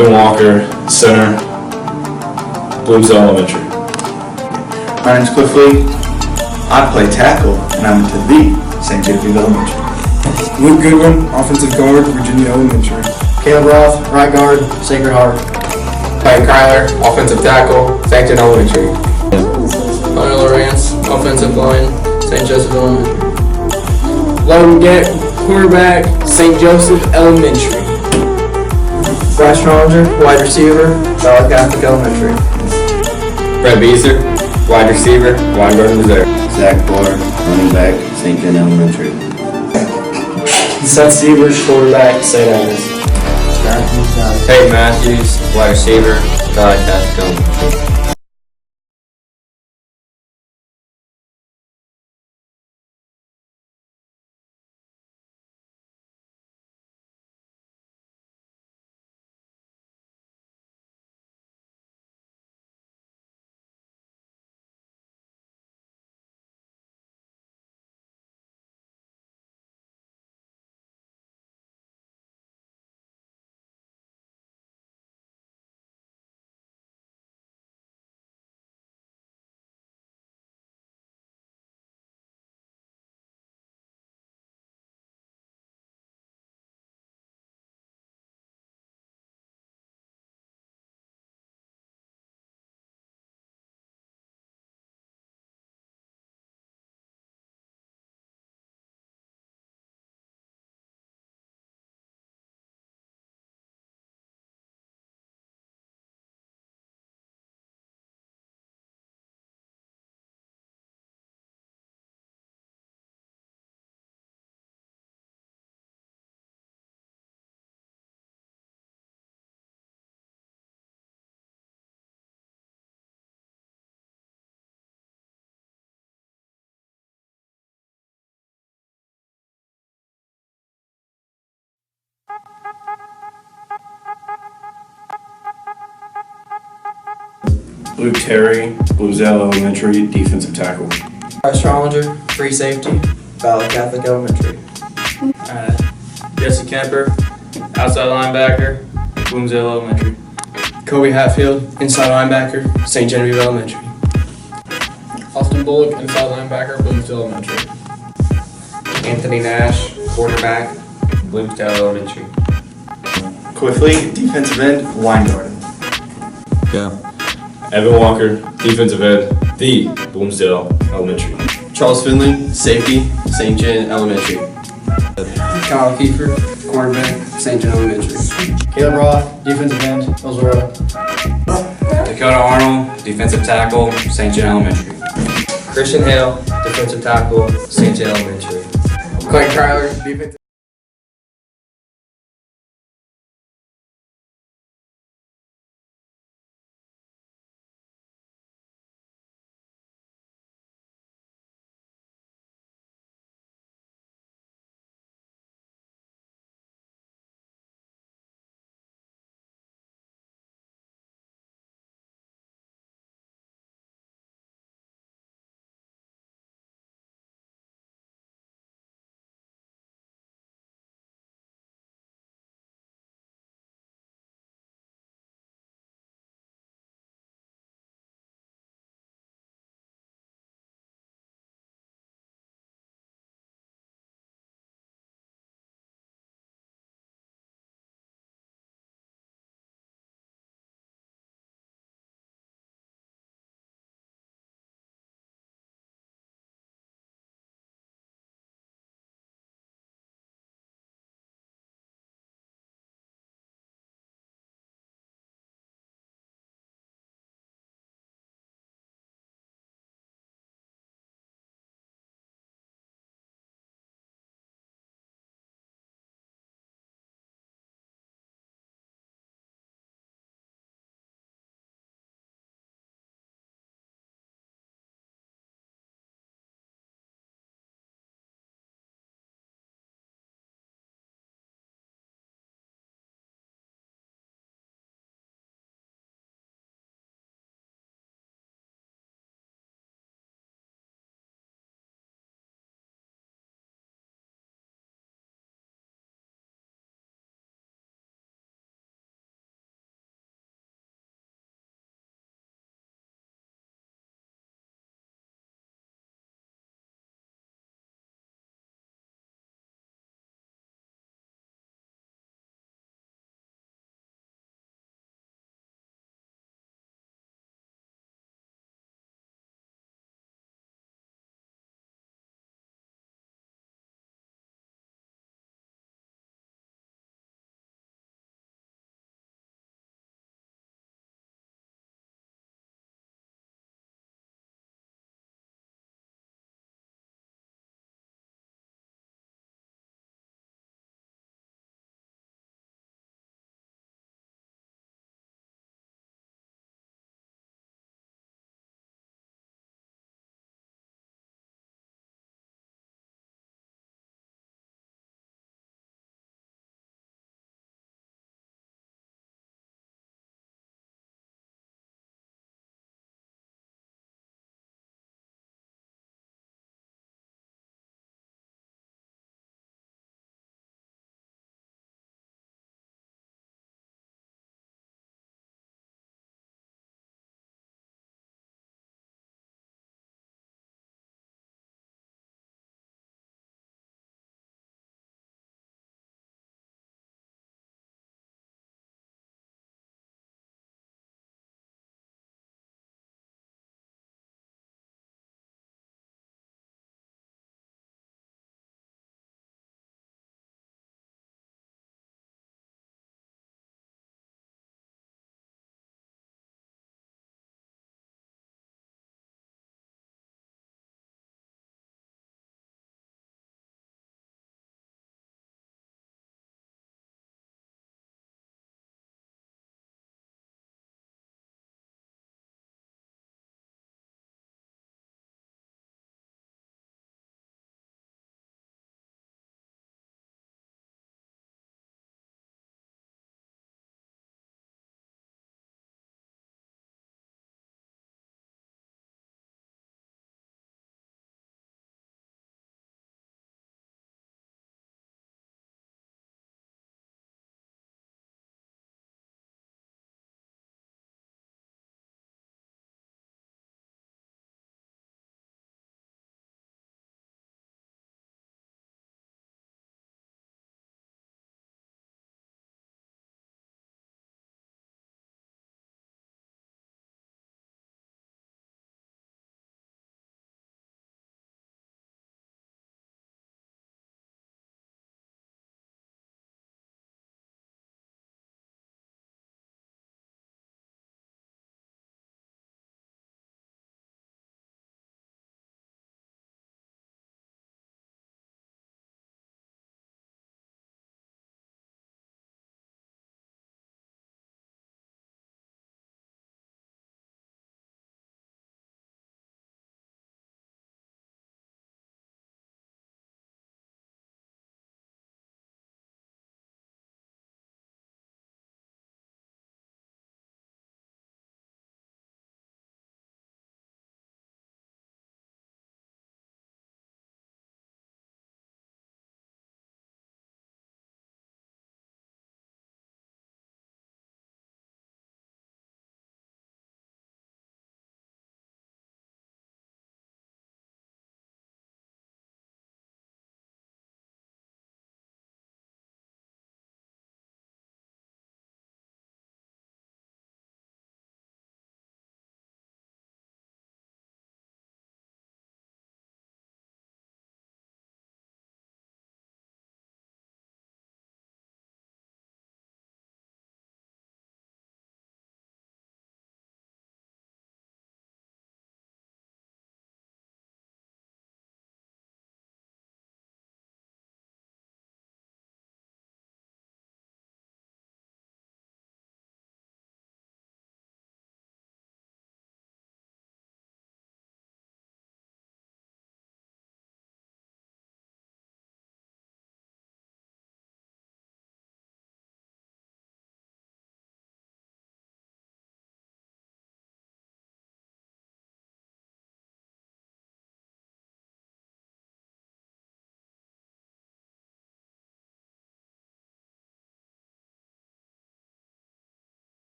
Evan Walker, center, Bloomsdale Elementary. My name's Cliff Lee. I play tackle, and I'm to the St. Genevieve Elementary. Luke Goodwin, offensive guard, Virginia Elementary. Caleb Roth, right guard, Sacred Heart. Mike Kyler, offensive tackle, St. John Elementary. Connor Lawrence, offensive line, St. Joseph Elementary. Logan Gett, quarterback, St. Joseph Elementary. Bryce Rollinger, wide receiver, Valley Catholic Elementary. Brett Beezer, wide receiver, Weingarten, Missouri. Zach Bohr, running back, St. John Elementary. Seth Sievers, quarterback, St. Agnes. Peyton Matthews, wide receiver, Valley Catholic Elementary. Luke Terry, Bloomsdale Elementary, defensive tackle. Bryce Rollinger, free safety, Valley Catholic Elementary. Jesse Kemper, outside linebacker, Bloomsdale Elementary. Kobe Hatfield, inside linebacker, St. Genevieve Elementary. Austin Bullock, inside linebacker, Bloomsdale Elementary. Anthony Nash, quarterback, Bloomsdale Elementary. Cliff Lee, defensive end, Weingarten. Evan Walker, defensive end, the Bloomsdale Elementary. Charles Finley, safety, St. John Elementary. Kyle Kiefer, quarterback, St. John Elementary. Caleb Roth, defensive end, Hillsborough. Dakota Arnold, defensive tackle, St. John Elementary. Christian Hale, defensive tackle, St. John Elementary. Clay Kyler, defensive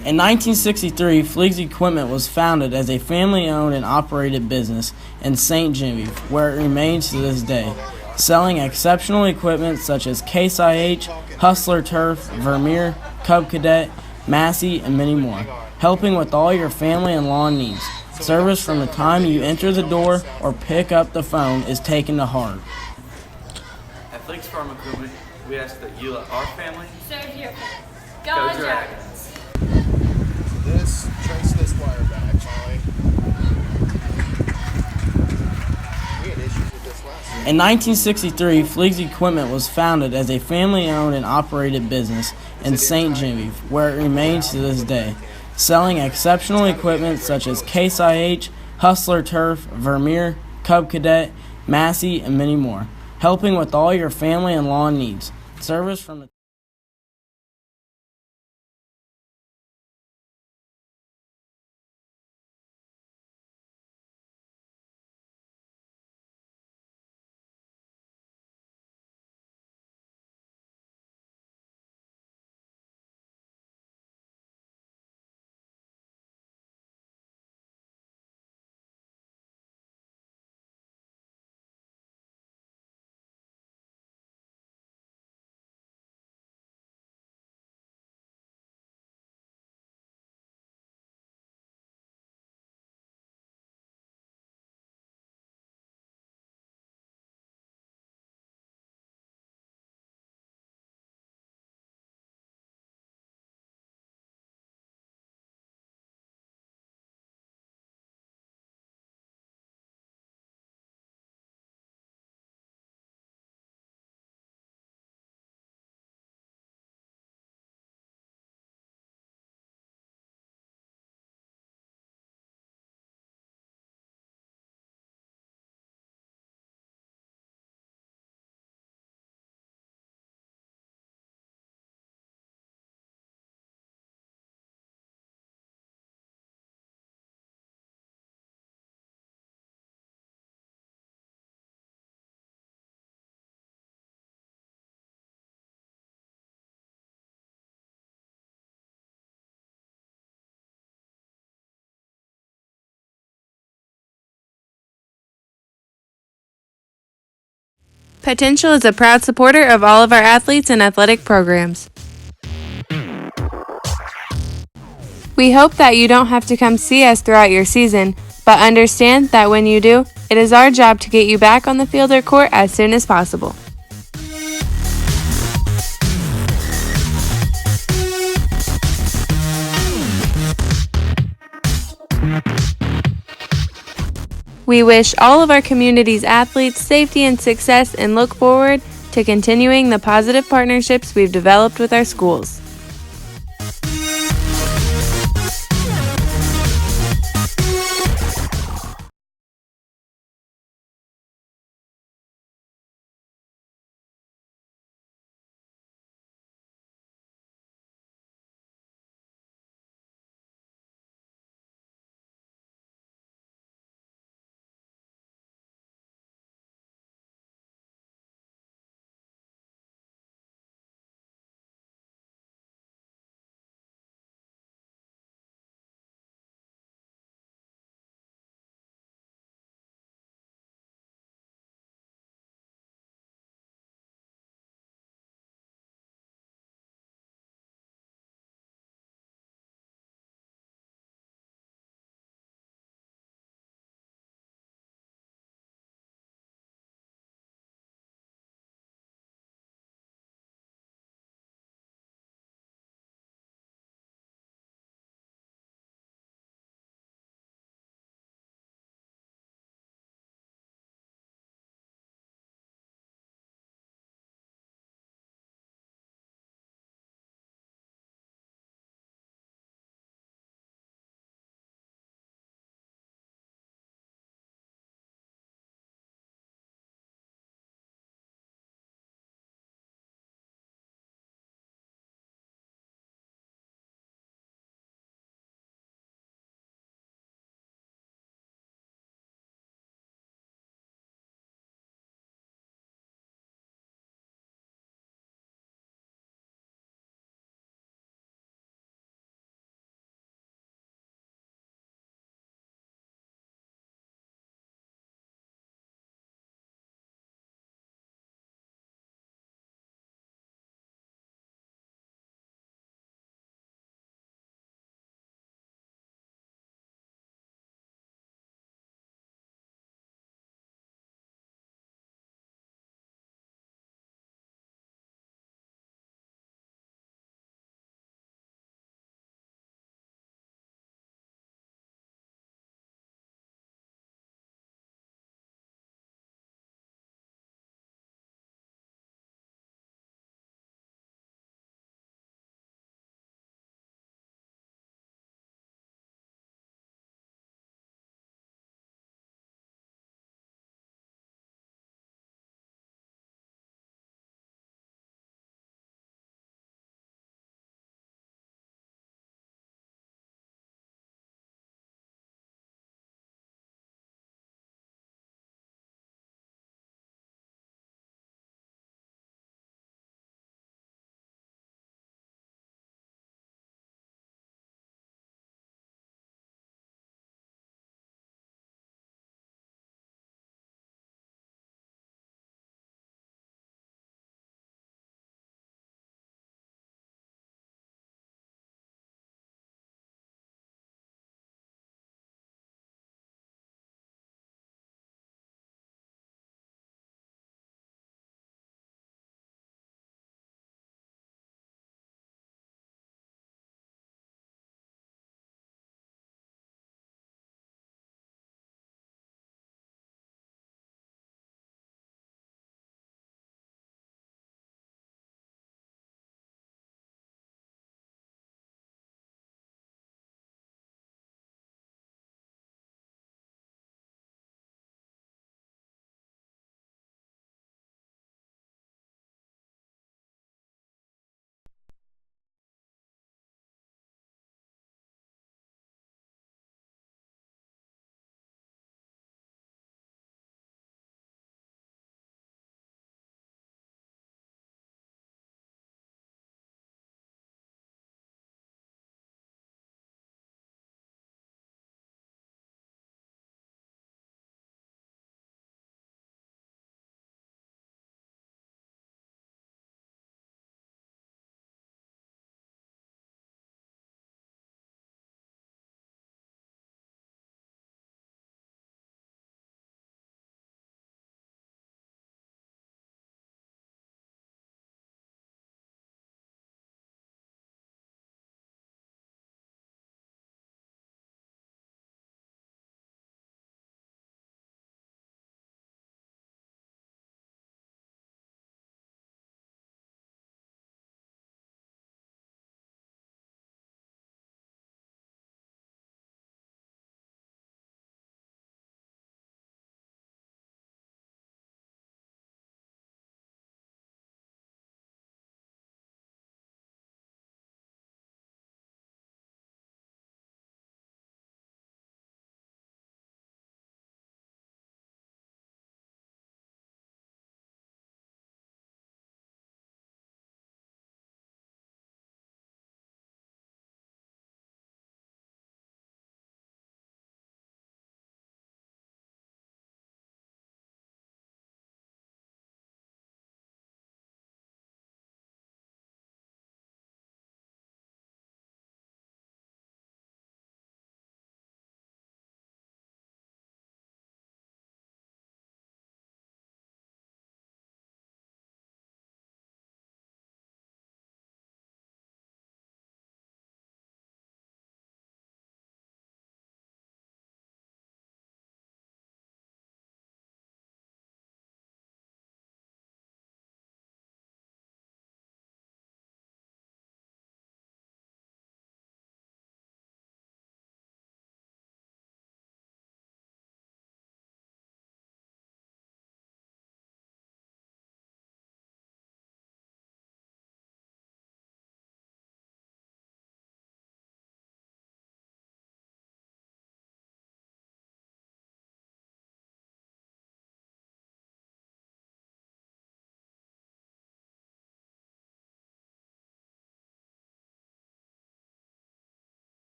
In 1963, Fleeg's Equipment was founded as a family-owned and operated business in St. Genevieve, where it remains to this day, selling exceptional equipment such as Case IH, Hustler Turf, Vermeer, Cub Cadet, Massey, and many more, helping with all your family and lawn needs. Service from the time you enter the door or pick up the phone is taken to heart. At Fleeg's Farm Equipment, we ask that you let our family serve your family. go Dragons. Trace this wire back, Molly. We had issues with this last year. In 1963, Fleeg's Equipment was founded as a family-owned and operated business in St. Genevieve, where it remains to this day, selling exceptional equipment such as Case IH, Hustler Turf, Vermeer, Cub Cadet, Massey, and many more, helping with all your family and lawn needs. Service from the Potential is a proud supporter of all of our athletes and athletic programs. We hope that you don't have to come see us throughout your season, but understand that when you do, it is our job to get you back on the field or court as soon as possible. We wish all of our community's athletes safety and success and look forward to continuing the positive partnerships we've developed with our schools.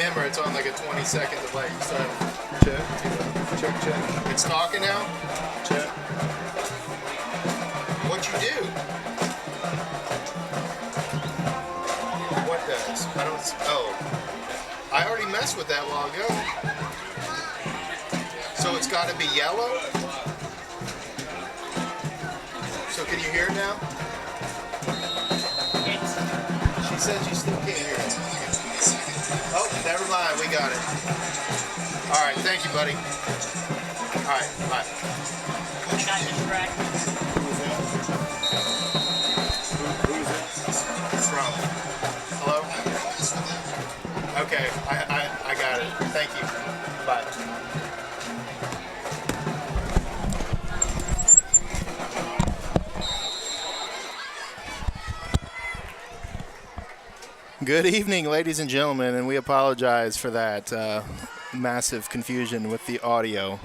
Remember, it's on like a 20-second delay. So, check. It's talking now? Check. What'd you do? What does? I don't. Oh. I already messed with that a while ago. So it's got to be yellow? So can you hear it now? She said she still can't hear it. Oh, never mind. We got it. All right. Thank you, buddy. All right. Bye. Who is it? From? Hello? Okay. I got it. Thank you. Bye. Good evening, ladies and gentlemen, and we apologize for that massive confusion with the audio.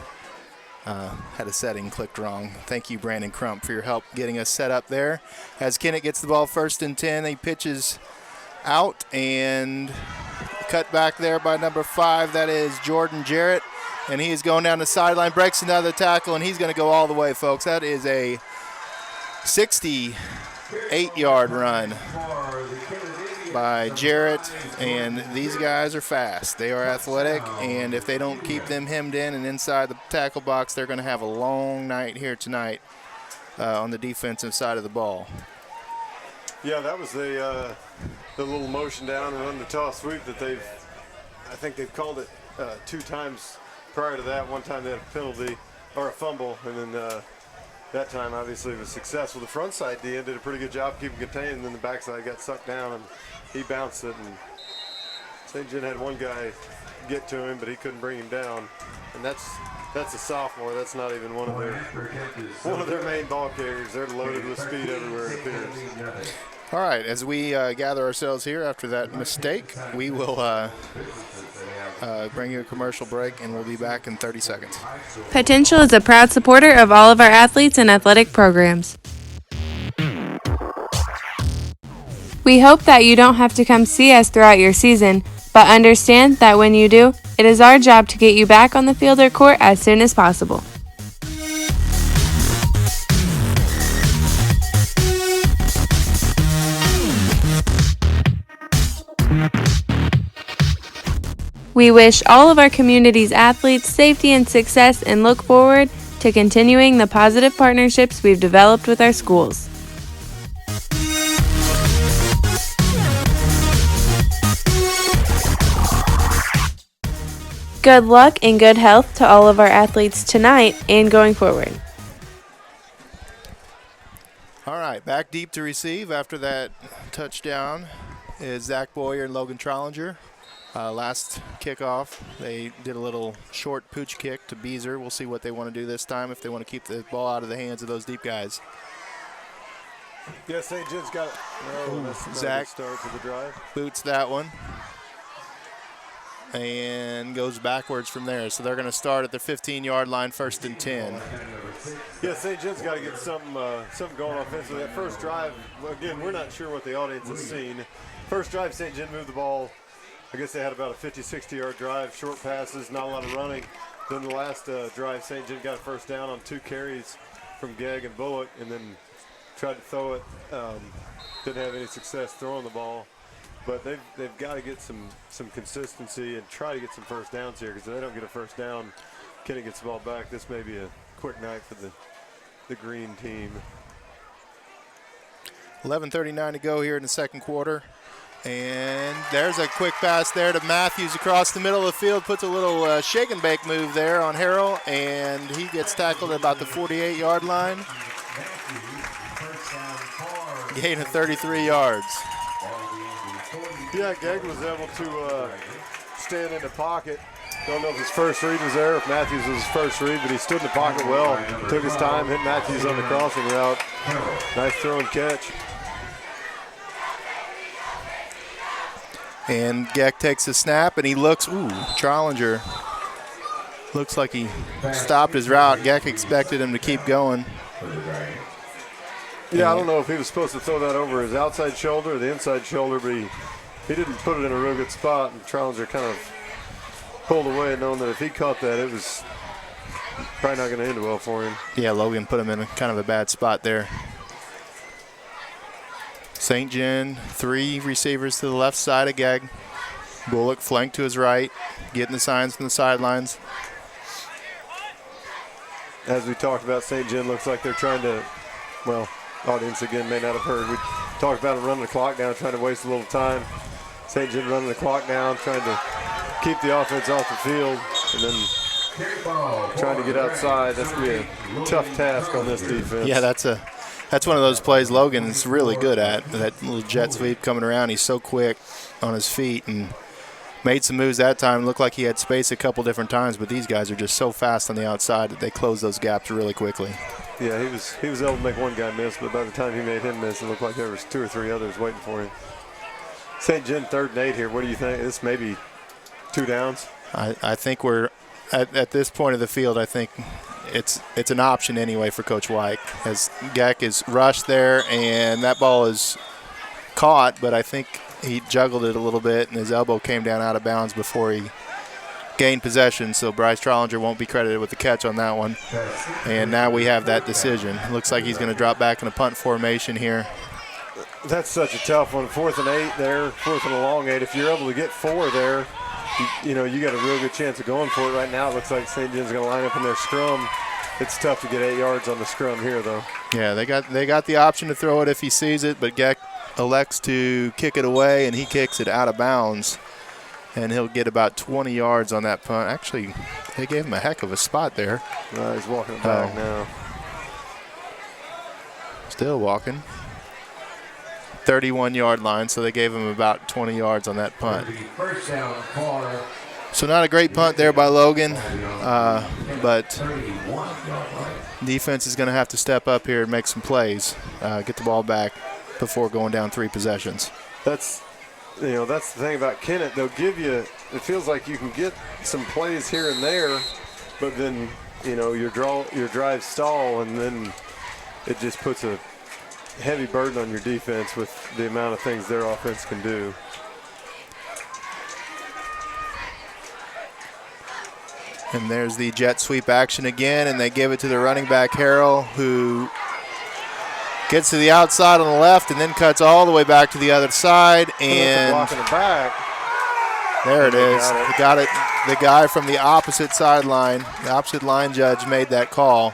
Had a setting clicked wrong. Thank you, Brandon Crump, for your help getting us set up there. As Kennett gets the ball 1st and 10, he pitches out and cut back there by number 5. That is Jordan Jarrett, and he is going down the sideline, breaks another tackle, and he's going to go all the way, folks. That is a 68-yard run by Jarrett, and these guys are fast. They are athletic, and if they don't keep them hemmed in and inside the tackle box, they're going to have a long night here tonight on the defensive side of the ball. Yeah, that was the little motion down and run the toss sweep that I think they've called it 2 times prior to that. One time they had a penalty or a fumble, and then that time obviously it was successful. The front side D did a pretty good job keeping contained, and then the backside got sucked down and he bounced it, and St. John had one guy get to him, but he couldn't bring him down. And that's a sophomore. That's not even one of their main ball carriers. They're loaded with speed everywhere, it appears. All right, as we gather ourselves here after that mistake, we will bring you a commercial break, and we'll be back in 30 seconds. Potential is a proud supporter of all of our athletes and athletic programs. We hope that you don't have to come see us throughout your season, but understand that when you do, it is our job to get you back on the field or court as soon as possible. We wish all of our community's athletes safety and success and look forward to continuing the positive partnerships we've developed with our schools. Good luck and good health to all of our athletes tonight and going forward. All right, back deep to receive after that touchdown is Zach Boyer and Logan Trollinger. Last kickoff, they did a little short pooch kick to Beezer. We'll see what they want to do this time, if they want to keep the ball out of the hands of those deep guys. Yeah, St. John's got it. Zach start for the drive. Boots that one and goes backwards from there. So they're going to start at the 15-yard line, 1st and 10. Yeah, St. John's got to get something going offensively. That first drive, again, we're not sure what the audience has seen. First drive, St. John moved the ball. I guess they had about a 50, 60-yard drive, short passes, not a lot of running. Then the last drive, St. John got a first down on 2 carries from Gegg and Bullock, and then tried to throw it. Didn't have any success throwing the ball. But they've got to get some consistency and try to get some first downs here, because if they don't get a first down, Kennett gets the ball back. This may be a quick night for the green team. 11:39 to go here in the second quarter. And there's a quick pass there to Matthews across the middle of the field. Puts a little shake and bake move there on Harrell, and he gets tackled at about the 48-yard line. Gain of 33 yards. Yeah, Gegg was able to stand in the pocket. Don't know if his first read was there, if Matthews was his first read, but he stood in the pocket well. Took his time, hit Matthews on the crossing route. Nice throw and catch. And Gegg takes a snap, and he looks, Trollinger looks like he stopped his route. Gegg expected him to keep going. Yeah, I don't know if he was supposed to throw that over his outside shoulder or the inside shoulder, but he he didn't put it in a real good spot, and Trollinger kind of pulled away, knowing that if he caught that, it was probably not going to end well for him. Yeah, Logan put him in kind of a bad spot there. St. John, 3 receivers to the left side of Gag. Bullock flanked to his right, getting the signs from the sidelines. As we talked about, St. John looks like they're trying to, well, audience again may not have heard. We talked about them running the clock down, trying to waste a little time. St. John running the clock down, trying to keep the offense off the field, and then trying to get outside. That's going to be a tough task on this defense. Yeah, that's one of those plays Logan's really good at, that little jet sweep coming around. He's so quick on his feet and made some moves that time. Looked like he had space a couple different times, but these guys are just so fast on the outside that they close those gaps really quickly. Yeah, he was able to make one guy miss, but by the time he made him miss, it looked like there was 2 or 3 others waiting for him. St. John 3rd and 8 here. What do you think? This may be 2 downs. I think we're at this point of the field. I think it's an option anyway for Coach White, as Gak is rushed there, and that ball is caught, but I think he juggled it a little bit, and his elbow came down out of bounds before he gained possession, so Bryce Trollinger won't be credited with the catch on that one. And now we have that decision. Looks like he's going to drop back in a punt formation here. That's such a tough one. 4th and 8 there, 4th and a long 8. If you're able to get 4 there, you got a real good chance of going for it. Right now it looks like St. John's going to line up in their scrum. It's tough to get 8 yards on the scrum here, though. Yeah, they got the option to throw it if he sees it, but Gak elects to kick it away, and he kicks it out of bounds, and he'll get about 20 yards on that punt. Actually, they gave him a heck of a spot there. He's walking it back now. Still walking. 31-yard line, so they gave him about 20 yards on that punt. So not a great punt there by Logan, but defense is going to have to step up here and make some plays, get the ball back before going down 3 possessions. That's the thing about Kennett. They'll give you, it feels like you can get some plays here and there, but then, your drive stall, and then it just puts a heavy burden on your defense with the amount of things their offense can do. And there's the jet sweep action again, and they give it to the running back, Harrell, who gets to the outside on the left and then cuts all the way back to the other side. And blocking it back. There it is. They got it. The guy from the opposite sideline, the opposite line judge, made that call.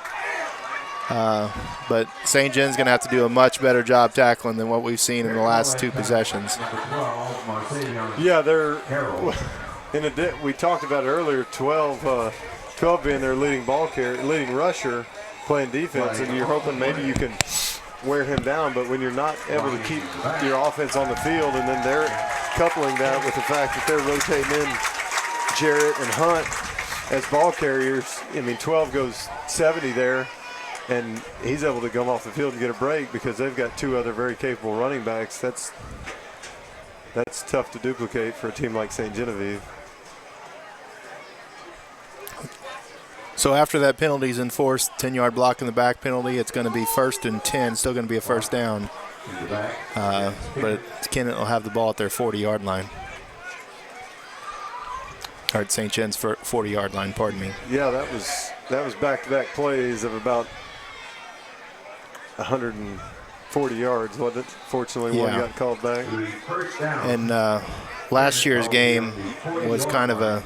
But St. John's going to have to do a much better job tackling than what we've seen in the last 2 possessions. Yeah, we talked about it earlier, 12 being their leading rusher playing defense, and you're hoping maybe you can wear him down, but when you're not able to keep your offense on the field, and then they're coupling that with the fact that they're rotating in Jarrett and Hunt as ball carriers. 12 goes 70 there, and he's able to come off the field and get a break because they've got 2 other very capable running backs. That's tough to duplicate for a team like St. Genevieve. So after that penalty is enforced, 10-yard block in the back penalty, it's going to be 1st and 10, still going to be a first down. But Kennett will have the ball at their 40-yard line. Or at St. John's 40-yard line, pardon me. Yeah, that was back-to-back plays of about 140 yards, wasn't it? Fortunately, one got called back. And last year's game was kind of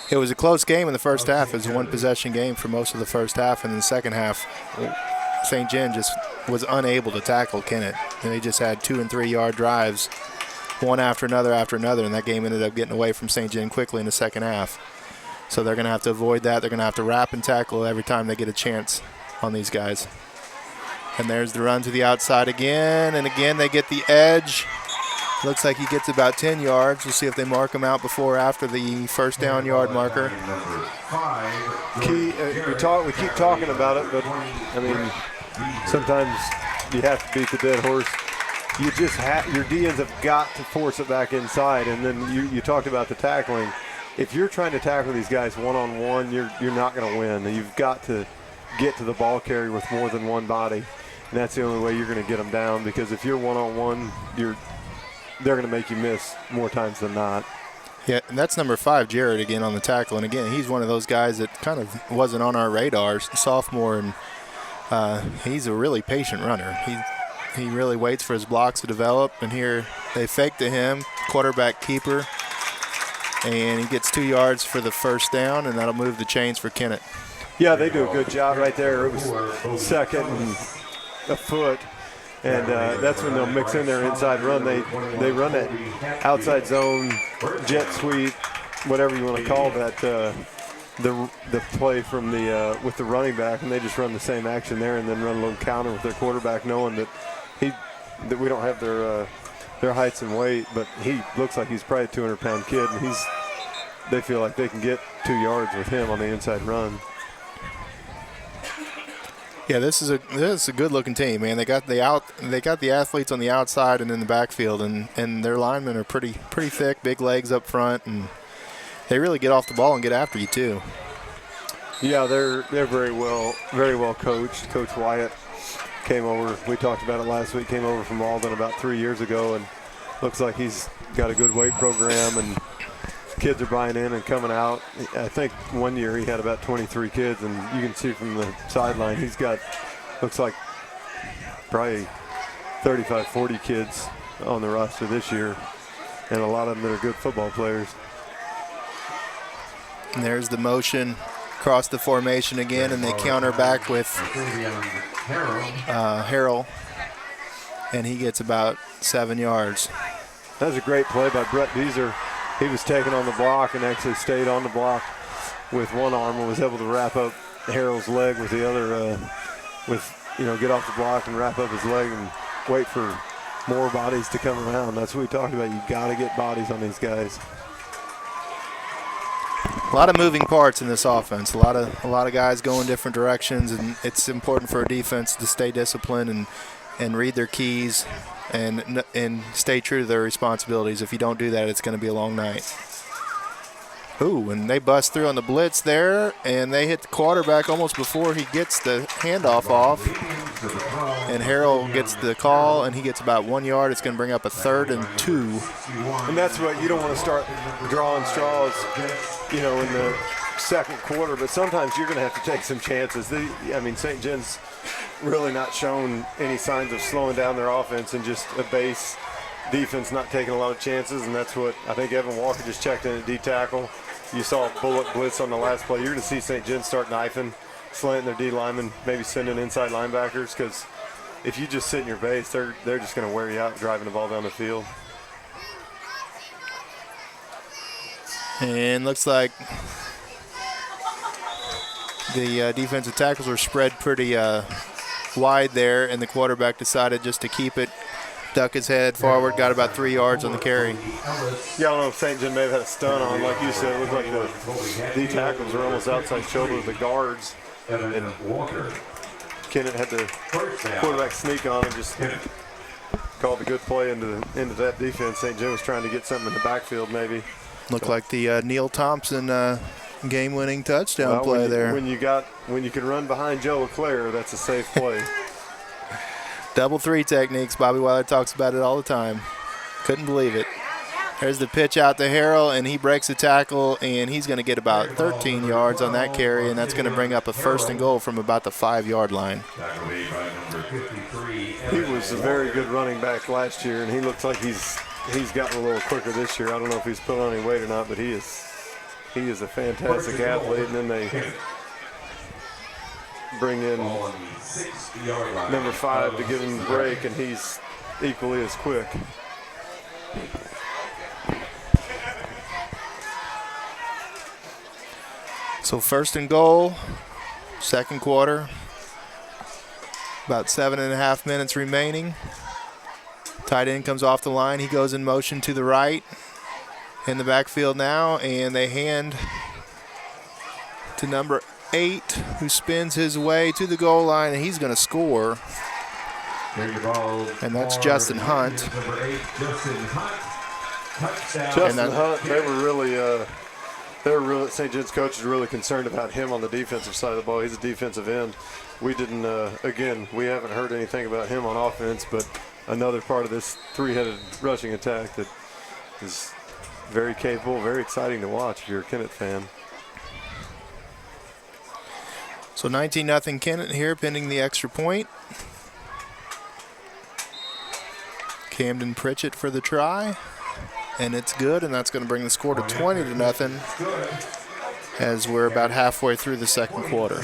it was a close game in the first half. It was a 1-possession game for most of the first half, and in the second half, St. John just was unable to tackle Kennett. And they just had 2- and 3-yard drives, one after another, and that game ended up getting away from St. John quickly in the second half. So they're going to have to avoid that. They're going to have to wrap and tackle every time they get a chance on these guys. And there's the run to the outside again, and again they get the edge. Looks like he gets about 10 yards. We'll see if they mark him out before or after the first down yard marker. We keep talking about it, but sometimes you have to beat the dead horse. You just your DNs have got to force it back inside, and then you talked about the tackling. If you're trying to tackle these guys one-on-one, you're not going to win. You've got to get to the ball carrier with more than one body, and that's the only way you're going to get them down, because if you're one-on-one, they're going to make you miss more times than not. Yeah, and that's number 5, Jared, again on the tackle. And again, he's one of those guys that kind of wasn't on our radar, sophomore, and he's a really patient runner. He really waits for his blocks to develop, and here they fake to him, quarterback keeper, and he gets 2 yards for the first down, and that'll move the chains for Kennett. Yeah, they do a good job right there. It was second and a foot. And that's when they'll mix in their inside run. They run that outside zone, jet sweep, whatever you want to call that, the play from the with the running back, and they just run the same action there, and then run a little counter with their quarterback, knowing that we don't have their heights and weight, but he looks like he's probably a 200-pound kid, and they feel like they can get 2 yards with him on the inside run. Yeah, this is a good-looking team, man. They got the athletes on the outside and in the backfield, and their linemen are pretty thick, big legs up front, and they really get off the ball and get after you too. Yeah, they're very well coached. Coach Wyatt came over. We talked about it last week. Came over from Alden about 3 years ago, and looks like he's got a good weight program, and kids are buying in and coming out. I think one year he had about 23 kids, and you can see from the sideline he's got, looks like probably 35, 40 kids on the roster this year, and a lot of them that are good football players. And there's the motion across the formation again, and they counter back with Harrell, and he gets about 7 yards. That was a great play by Brett Beezer. He was taken on the block and actually stayed on the block with one arm and was able to wrap up Harrell's leg with the other, get off the block and wrap up his leg and wait for more bodies to come around. That's what we talked about. You got to get bodies on these guys. A lot of moving parts in this offense. A lot of guys going different directions, and it's important for a defense to stay disciplined and read their keys and stay true to their responsibilities. If you don't do that, it's going to be a long night. Ooh, and they bust through on the blitz there, and they hit the quarterback almost before he gets the handoff off. And Harrell gets the call, and he gets about 1 yard. It's going to bring up a 3rd and 2. And that's what you don't want to start drawing straws, in the second quarter. But sometimes you're going to have to take some chances. St. John's really not shown any signs of slowing down their offense, and just a base defense not taking a lot of chances. And that's what I think Evan Walker just checked in at D tackle. You saw a bullet blitz on the last play. You're going to see St. John's start knifing, slanting their D linemen, maybe sending inside linebackers, because if you just sit in your base, they're just going to wear you out driving the ball down the field. And looks like the defensive tackles were spread pretty wide there, and the quarterback decided just to keep it, duck his head forward, got about 3 yards on the carry. Yeah, I don't know if St. John may have had a stun on. Like you said, it looked like the D tackles were almost outside shoulder of the guards. And Kennett had the quarterback sneak on and just called a good play into that defense. St. John was trying to get something in the backfield maybe. Looked like the Neil Thompson game-winning touchdown play there. When you can run behind Joe LeClaire, that's a safe play. Double 3 techniques. Bobby Weiler talks about it all the time. Couldn't believe it. There's the pitch out to Harrell, and he breaks the tackle, and he's going to get about 13 yards on that carry, and that's going to bring up a 1st and goal from about the 5-yard line. He was a very good running back last year, and he looks like he's gotten a little quicker this year. I don't know if he's put on any weight or not, but he is a fantastic athlete. And then they bring in number 5 to give him the break, and he's equally as quick. So 1st and goal, 2nd quarter, about 7.5 minutes remaining. Tight end comes off the line. He goes in motion to the right in the backfield now, and they hand to number 8, who spins his way to the goal line, and he's going to score. And that's Justin Hunt. Justin Hunt, they were really St. John's coach is really concerned about him on the defensive side of the ball. He's a defensive end. We didn't, we haven't heard anything about him on offense, but another part of this three-headed rushing attack that is very capable, very exciting to watch if you're a Kennett fan. So 19-0 Kennett here, pending the extra point. Camden Pritchett for the try, and it's good, and that's going to bring the score to 20-0 as we're about halfway through the second quarter.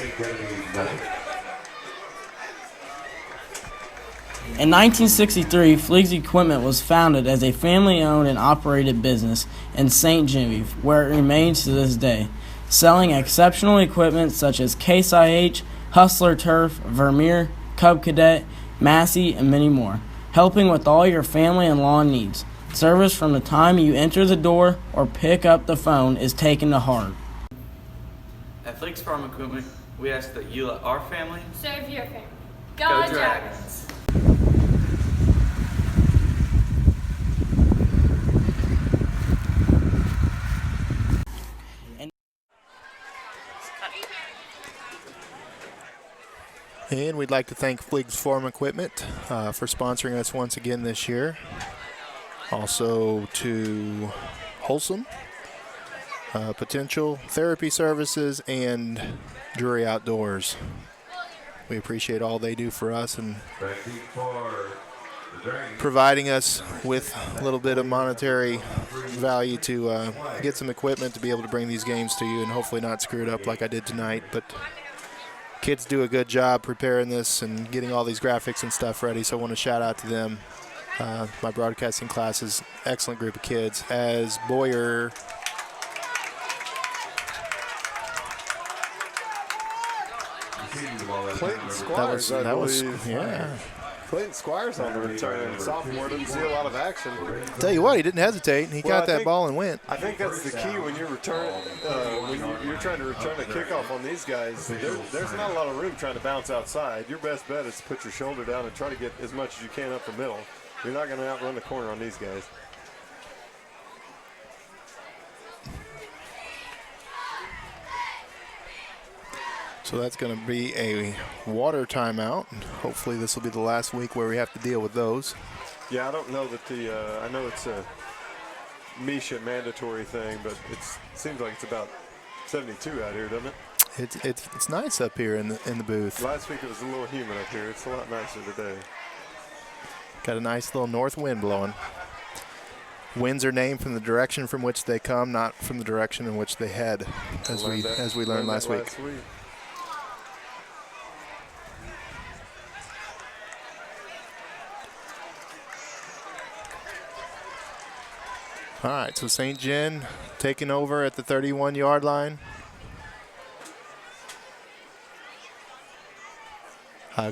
In 1963, Fleeg's Equipment was founded as a family-owned and operated business in St. Genevieve, where it remains to this day, selling exceptional equipment such as Case IH, Hustler Turf, Vermeer, Cub Cadet, Massey, and many more, helping with all your family and lawn needs. Service from the time you enter the door or pick up the phone is taken to heart. At Fleeg's Farm Equipment, we ask that you let our family serve your family. Go Dragons! And we'd like to thank Fleeg's Farm Equipment for sponsoring us once again this year. Also to Wholesome, Potential Therapy Services, and Drury Outdoors. We appreciate all they do for us and providing us with a little bit of monetary value to get some equipment to be able to bring these games to you and hopefully not screw it up like I did tonight. But kids do a good job preparing this and getting all these graphics and stuff ready, so I want to shout out to them. My broadcasting class is an excellent group of kids. As Boyer Clayton Squires, I believe. Yeah. Clayton Squires on the return. Sophomore didn't see a lot of action. Tell you what, he didn't hesitate. He got that ball and went. I think that's the key when you're you're trying to return a kickoff on these guys. There's not a lot of room trying to bounce outside. Your best bet is to put your shoulder down and try to get as much as you can up the middle. You're not going to outrun the corner on these guys. So that's going to be a water timeout. Hopefully this will be the last week where we have to deal with those. Yeah, I don't know that I know it's a Misha mandatory thing, but it seems like it's about 72 out here, doesn't it? It's nice up here in the booth. Last week it was a little humid up here. It's a lot nicer today. Got a nice little north wind blowing. Winds are named from the direction from which they come, not from the direction in which they head, as we learned last week. All right, so St. Gen taking over at the 31-yard line.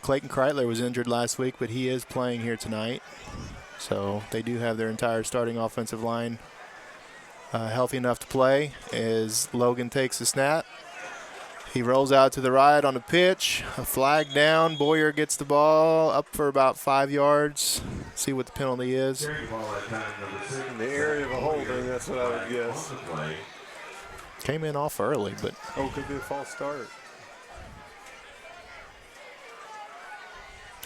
Clayton Kreitler was injured last week, but he is playing here tonight. So they do have their entire starting offensive line healthy enough to play as Logan takes the snap. He rolls out to the right on the pitch. A flag down. Boyer gets the ball up for about 5 yards. See what the penalty is. In the area of a holding, that's what I would guess. Came in off early, but. Oh, could be a false start.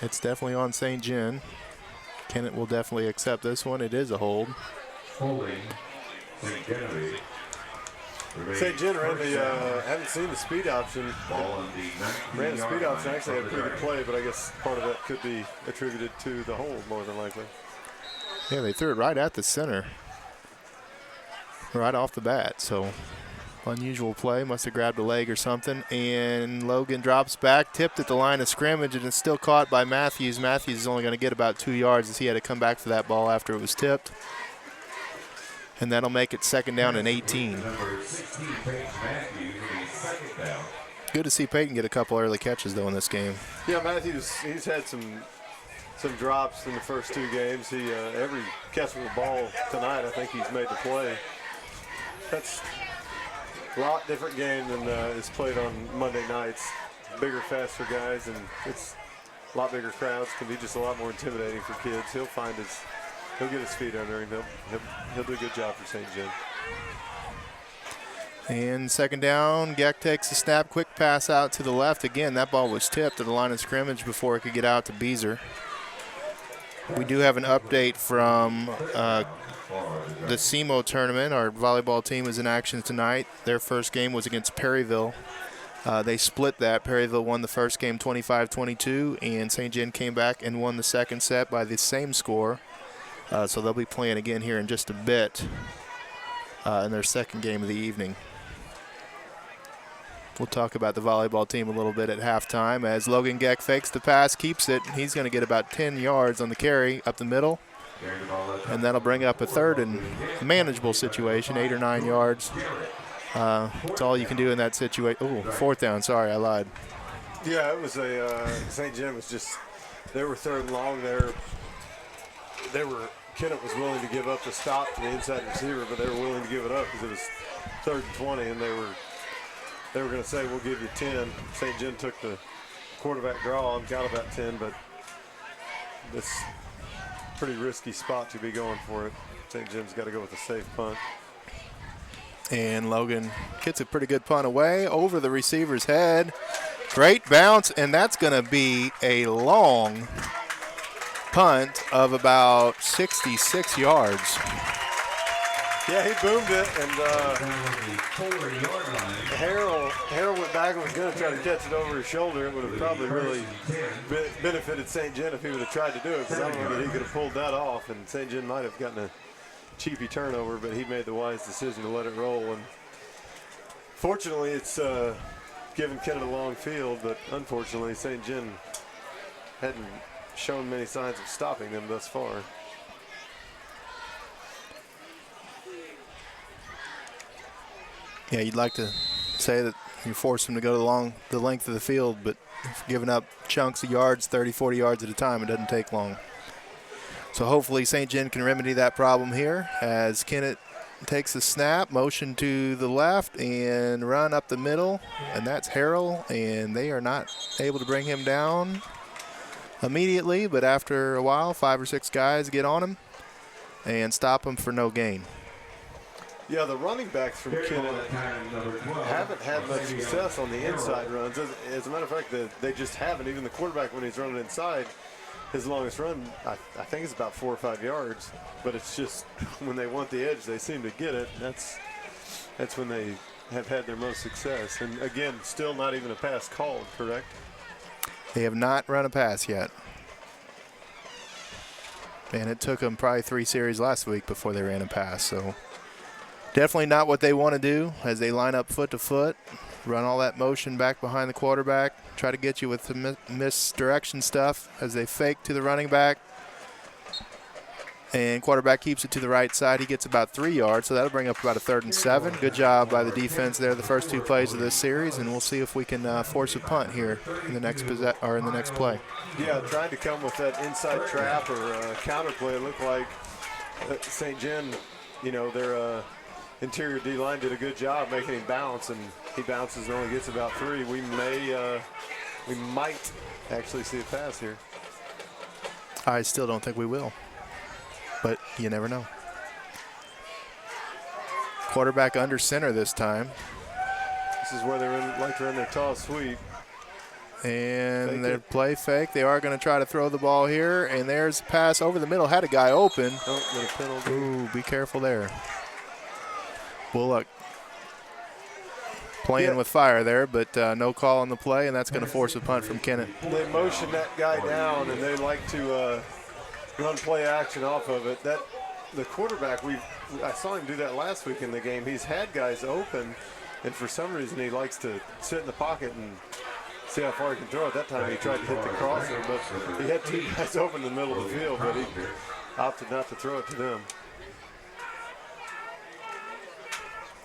It's definitely on St. Gen. Kennett will definitely accept this one. It is a hold. Holding. St. Genevieve. St. Gen ran haven't seen the speed option. Ran the speed option, actually had a pretty good play, but I guess part of that could be attributed to the hold more than likely. Yeah, they threw it right at the center, right off the bat. So unusual play, must have grabbed a leg or something. And Logan drops back, tipped at the line of scrimmage, and it's still caught by Matthews. Matthews is only going to get about 2 yards as he had to come back for that ball after it was tipped. And that'll make it second down and 18. Good to see Peyton get a couple early catches, though, in this game. Yeah, Matthews, he's had some drops in the first 2 games. He every catch of the ball tonight, I think he's made the play. That's a lot different game than is played on Monday nights. Bigger, faster guys, and it's a lot bigger crowds. Can be just a lot more intimidating for kids. He'll get his feet under him. He'll do a good job for St. Gen. And second down, Geck takes the snap, quick pass out to the left. Again, that ball was tipped at the line of scrimmage before it could get out to Beezer. We do have an update from the SEMO tournament. Our volleyball team is in action tonight. Their first game was against Perryville. They split that. Perryville won the first game 25-22, and St. John came back and won the second set by the same score. So they'll be playing again here in just a bit in their second game of the evening. We'll talk about the volleyball team a little bit at halftime as Logan Geck fakes the pass, keeps it. He's going to get about 10 yards on the carry up the middle, and that'll bring up a third and manageable situation, 8 or 9 yards. That's all you can do in that situation. Oh, fourth down. Sorry, I lied. Yeah, it was St. John was just, they were third and long there. Kennett was willing to give up the stop to the inside receiver, but they were willing to give it up because it was 3rd and 20, and they were going to say, we'll give you 10. St. John took the quarterback draw and got about 10, but it's a pretty risky spot to be going for it. St. John's got to go with a safe punt. And Logan gets a pretty good punt away over the receiver's head. Great bounce, and that's going to be a long punt of about 66 yards. Yeah, he boomed it, and Harrell went back and was going to try to catch it over his shoulder. It would have probably really benefited St. John if he would have tried to do it, because I don't know that he could have pulled that off, and St. John might have gotten a cheapy turnover, but he made the wise decision to let it roll. And fortunately, it's given Kennett a long field, but unfortunately, St. John hadn't shown many signs of stopping them thus far. Yeah, you'd like to say that you force them to go the length of the field, but giving up chunks of yards, 30, 40 yards at a time, it doesn't take long. So hopefully St. John can remedy that problem here as Kennett takes the snap, motion to the left, and run up the middle, and that's Harrell, and they are not able to bring him down immediately, but after a while, 5 or 6 guys get on him and stop him for no gain. Yeah, the running backs from Kennett haven't had much success on the inside runs. As a matter of fact, they just haven't. Even the quarterback, when he's running inside, his longest run, I think it's about 4 or 5 yards. But it's just when they want the edge, they seem to get it. That's when they have had their most success. And again, still not even a pass called, correct? They have not run a pass yet. And it took them probably 3 series last week before they ran a pass. So definitely not what they want to do as they line up foot to foot, run all that motion back behind the quarterback, try to get you with some misdirection stuff as they fake to the running back. And quarterback keeps it to the right side. He gets about 3 yards, so that'll bring up about a 3rd and 7. Good job by the defense there the first 2 plays of this series, and we'll see if we can force a punt here in the next play. Yeah, trying to come with that inside trap or counter play. It looked like St. John, their interior D-line did a good job making him bounce, and he bounces and only gets about 3. We might actually see a pass here. I still don't think we will, but you never know. Quarterback under center this time. This is where they like to run their toss sweep. And their play fake. They are going to try to throw the ball here, and there's a pass over the middle. Had a guy open. Oh, with a penalty. Ooh, be careful there. Bullock playing with fire there, but no call on the play, and that's going to force a punt from Kennett. They motion that guy down, and they like to run play action off of it. The quarterback, I saw him do that last week in the game. He's had guys open, and for some reason he likes to sit in the pocket and see how far he can throw it. That time he tried to hit the crosser, but he had 2 guys open in the middle of the field, but he opted not to throw it to them.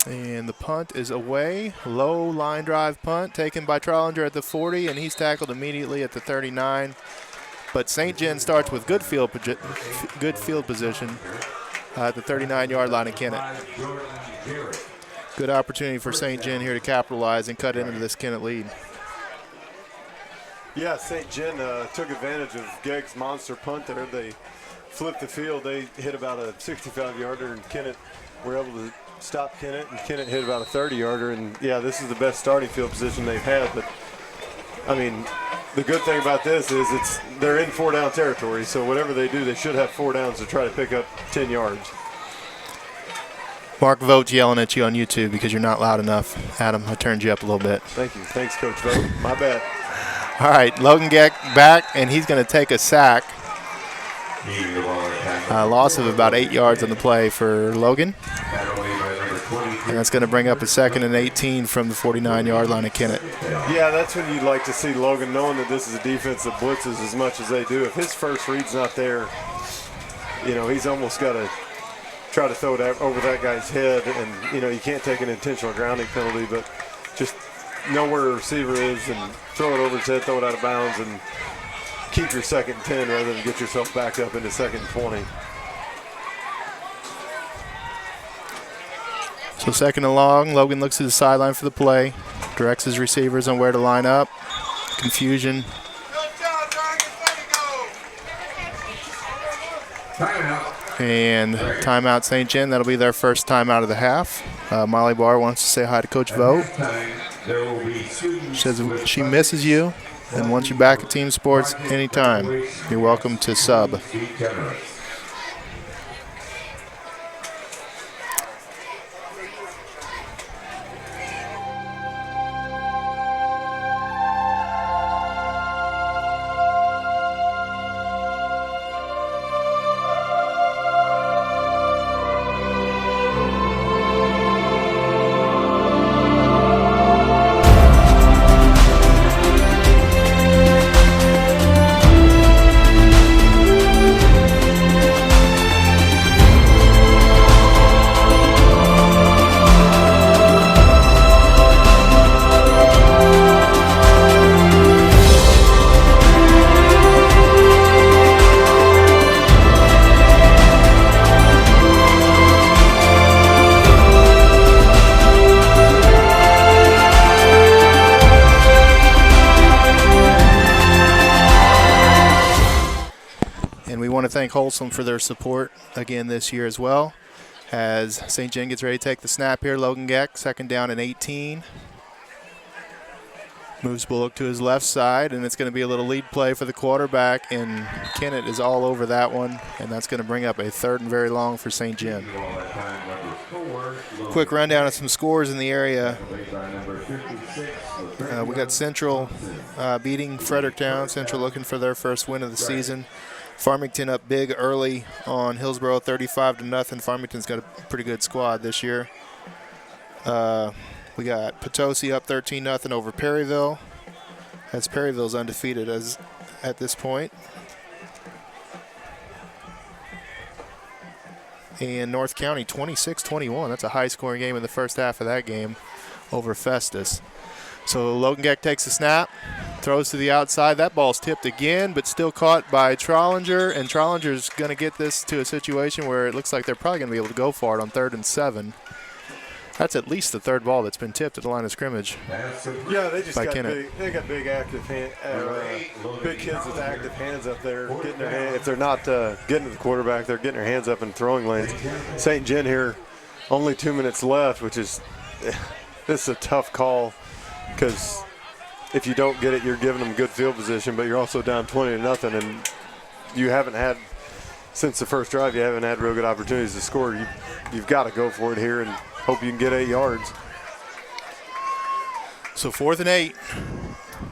And the punt is away. Low line drive punt taken by Trollinger at the 40, and he's tackled immediately at the 39. But St. John starts with good field position at the 39-yard line of Kennett. Good opportunity for St. John here to capitalize and cut into this Kennett lead. Yeah, St. John took advantage of Gegg's monster punt there. They flipped the field. They hit about a 65-yarder, and Kennett were able to stop Kennett, and Kennett hit about a 30-yarder. And, yeah, this is the best starting field position they've had. But, I mean, the good thing about this is they're in 4-down territory, so whatever they do, they should have 4 downs to try to pick up 10 yards. Mark Vogt yelling at you on YouTube because you're not loud enough. Adam, I turned you up a little bit. Thank you. Thanks, Coach Vogt. My bad. All right, Logan Geck back, and he's going to take a sack. Loss of about 8 yards on the play for Logan. And that's going to bring up a 2nd and 18 from the 49-yard line of Kennett. Yeah, that's when you'd like to see Logan, knowing that this is a defense that blitzes as much as they do. If his first read's not there, he's almost got to try to throw it over that guy's head. And, you can't take an intentional grounding penalty, but just know where a receiver is and throw it over his head, throw it out of bounds, and keep your 2nd and 10 rather than get yourself back up into 2nd and 20. So 2nd and long, Logan looks to the sideline for the play, directs his receivers on where to line up. Confusion. And timeout St. John. That'll be their first timeout of the half. Molly Barr wants to say hi to Coach Vogt. She says she misses you and wants you back at Team Sports anytime. You're welcome to sub. Thank Wholesome for their support again this year as well. As St. John gets ready to take the snap here, Logan Geck, 2nd down and 18. Moves Bullock to his left side, and it's going to be a little lead play for the quarterback, and Kennett is all over that one, and that's going to bring up a 3rd and very long for St. John. Quick rundown of some scores in the area. We got Central beating Fredericktown. Central looking for their first win of the season. Farmington up big early on Hillsboro, 35-0. Farmington's got a pretty good squad this year. We got Potosi up 13-0 over Perryville. As Perryville's undefeated at this point. And North County 26-21. That's a high-scoring game in the first half of that game over Festus. So Logan Geck takes the snap, throws to the outside. That ball's tipped again, but still caught by Trollinger, and Trollinger's going to get this to a situation where it looks like they're probably going to be able to go for it on 3rd and 7. That's at least the 3rd ball that's been tipped at the line of scrimmage. Yeah, they just got big active big kids with active hands up there, getting their hand. If they're not getting to the quarterback, they're getting their hands up in throwing lanes. St. John here, only 2 minutes left, which is this is a tough call. Because if you don't get it, you're giving them good field position, but you're also down 20-0, and you haven't had, since the first drive, you haven't had real good opportunities to score. You've got to go for it here and hope you can get 8 yards. So 4th and 8.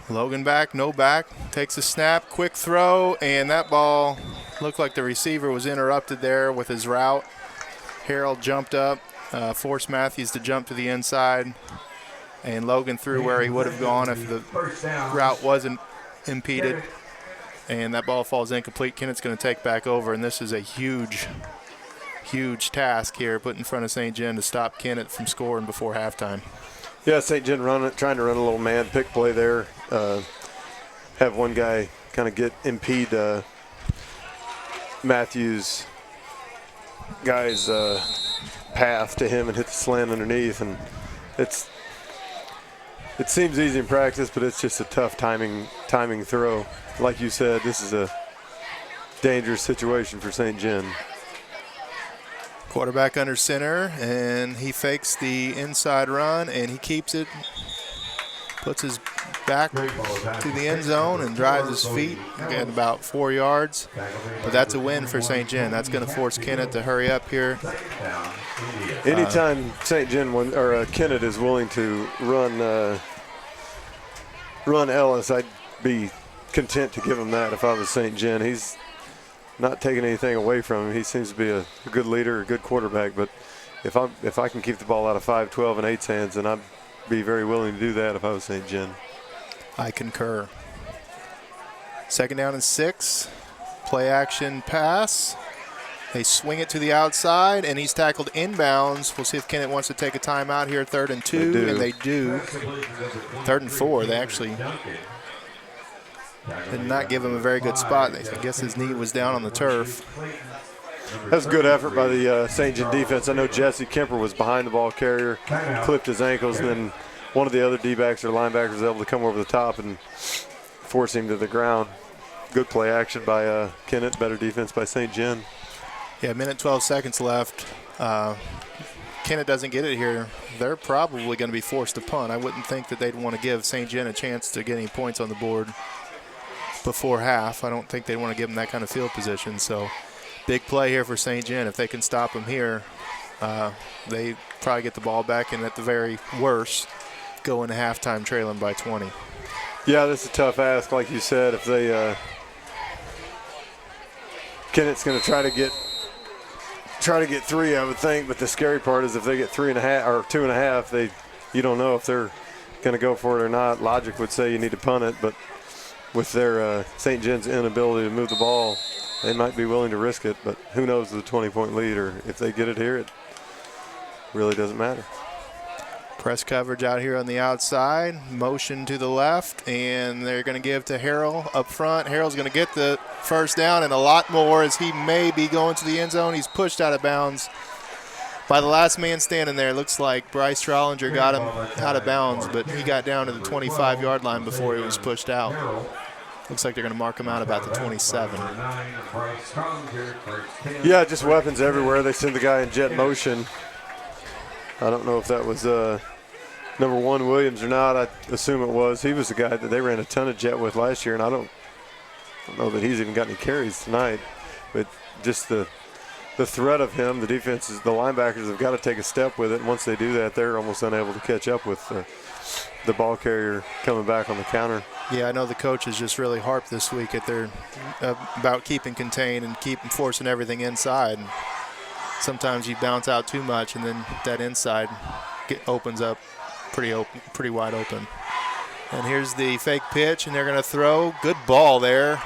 Logan back, no back, takes a snap, quick throw, and that ball looked like the receiver was interrupted there with his route. Harold jumped up, forced Matthews to jump to the inside. And Logan threw where he would have gone if the route wasn't impeded. And that ball falls incomplete. Kennett's going to take back over, and this is a huge, huge task here put in front of St. John to stop Kennett from scoring before halftime. Yeah, St. John trying to run a little man pick play there. Have one guy kind of impede Matthews' guy's path to him and hit the slant underneath. And it seems easy in practice, but it's just a tough timing throw. Like you said, this is a dangerous situation for St. John. Quarterback under center, and he fakes the inside run, and he keeps it, puts his back to the end zone and drives his feet, getting about 4 yards. But that's a win for St. John. That's going to force Kennett to hurry up here. Anytime St. John or Kennett is willing to run Ellis, I'd be content to give him that if I was St. John. He's not taking anything away from him. He seems to be a good leader, a good quarterback. But if I can keep the ball out of 5, 12, and 8's hands, then I'd be very willing to do that if I was St. John. I concur. 2nd down and 6. Play action pass. They swing it to the outside, and he's tackled inbounds. We'll see if Kennett wants to take a timeout here. 3rd and 2, and they do. 3rd and 4. They actually did not give him a very good spot. I guess his knee was down on the turf. That's a good effort by the St. John defense. I know Jesse Kemper was behind the ball carrier, clipped his ankles, and then one of the other D-backs or linebackers was able to come over the top and force him to the ground. Good play action by Kennett, better defense by St. John. Yeah, 1:12 seconds left. Kennett doesn't get it here. They're probably going to be forced to punt. I wouldn't think that they'd want to give St. John a chance to get any points on the board before half. I don't think they'd want to give them that kind of field position. So big play here for St. John. If they can stop them here, they probably get the ball back, and at the very worst, go into halftime trailing by 20. Yeah, this is a tough ask, like you said. If they Kennett's going to try to get 3, I would think. But the scary part is if they get 3.5 or 2.5, you don't know if they're going to go for it or not. Logic would say you need to punt it, but with their St. John's inability to move the ball, they might be willing to risk it. But who knows with a 20-point lead, or if they get it here, it really doesn't matter. Press coverage out here on the outside, motion to the left, and they're going to give to Harrell up front. Harrell's going to get the first down and a lot more as he may be going to the end zone. He's pushed out of bounds by the last man standing there. Looks like Bryce Trollinger got him out of bounds, but he got down to the 25-yard line before he was pushed out. Looks like they're going to mark him out about the 27. Yeah, just weapons everywhere. They send the guy in jet motion. I don't know if that was number 1 Williams or not. I assume it was. He was the guy that they ran a ton of jet with last year, and I don't know that he's even got any carries tonight. But just the threat of him, the defenses, the linebackers have got to take a step with it. And once they do that, they're almost unable to catch up with the ball carrier coming back on the counter. Yeah, I know the coaches just really harped this week at their about keeping contained and forcing everything inside. And sometimes you bounce out too much, and then that inside opens up pretty wide open. And here's the fake pitch, and they're going to throw. Good ball there.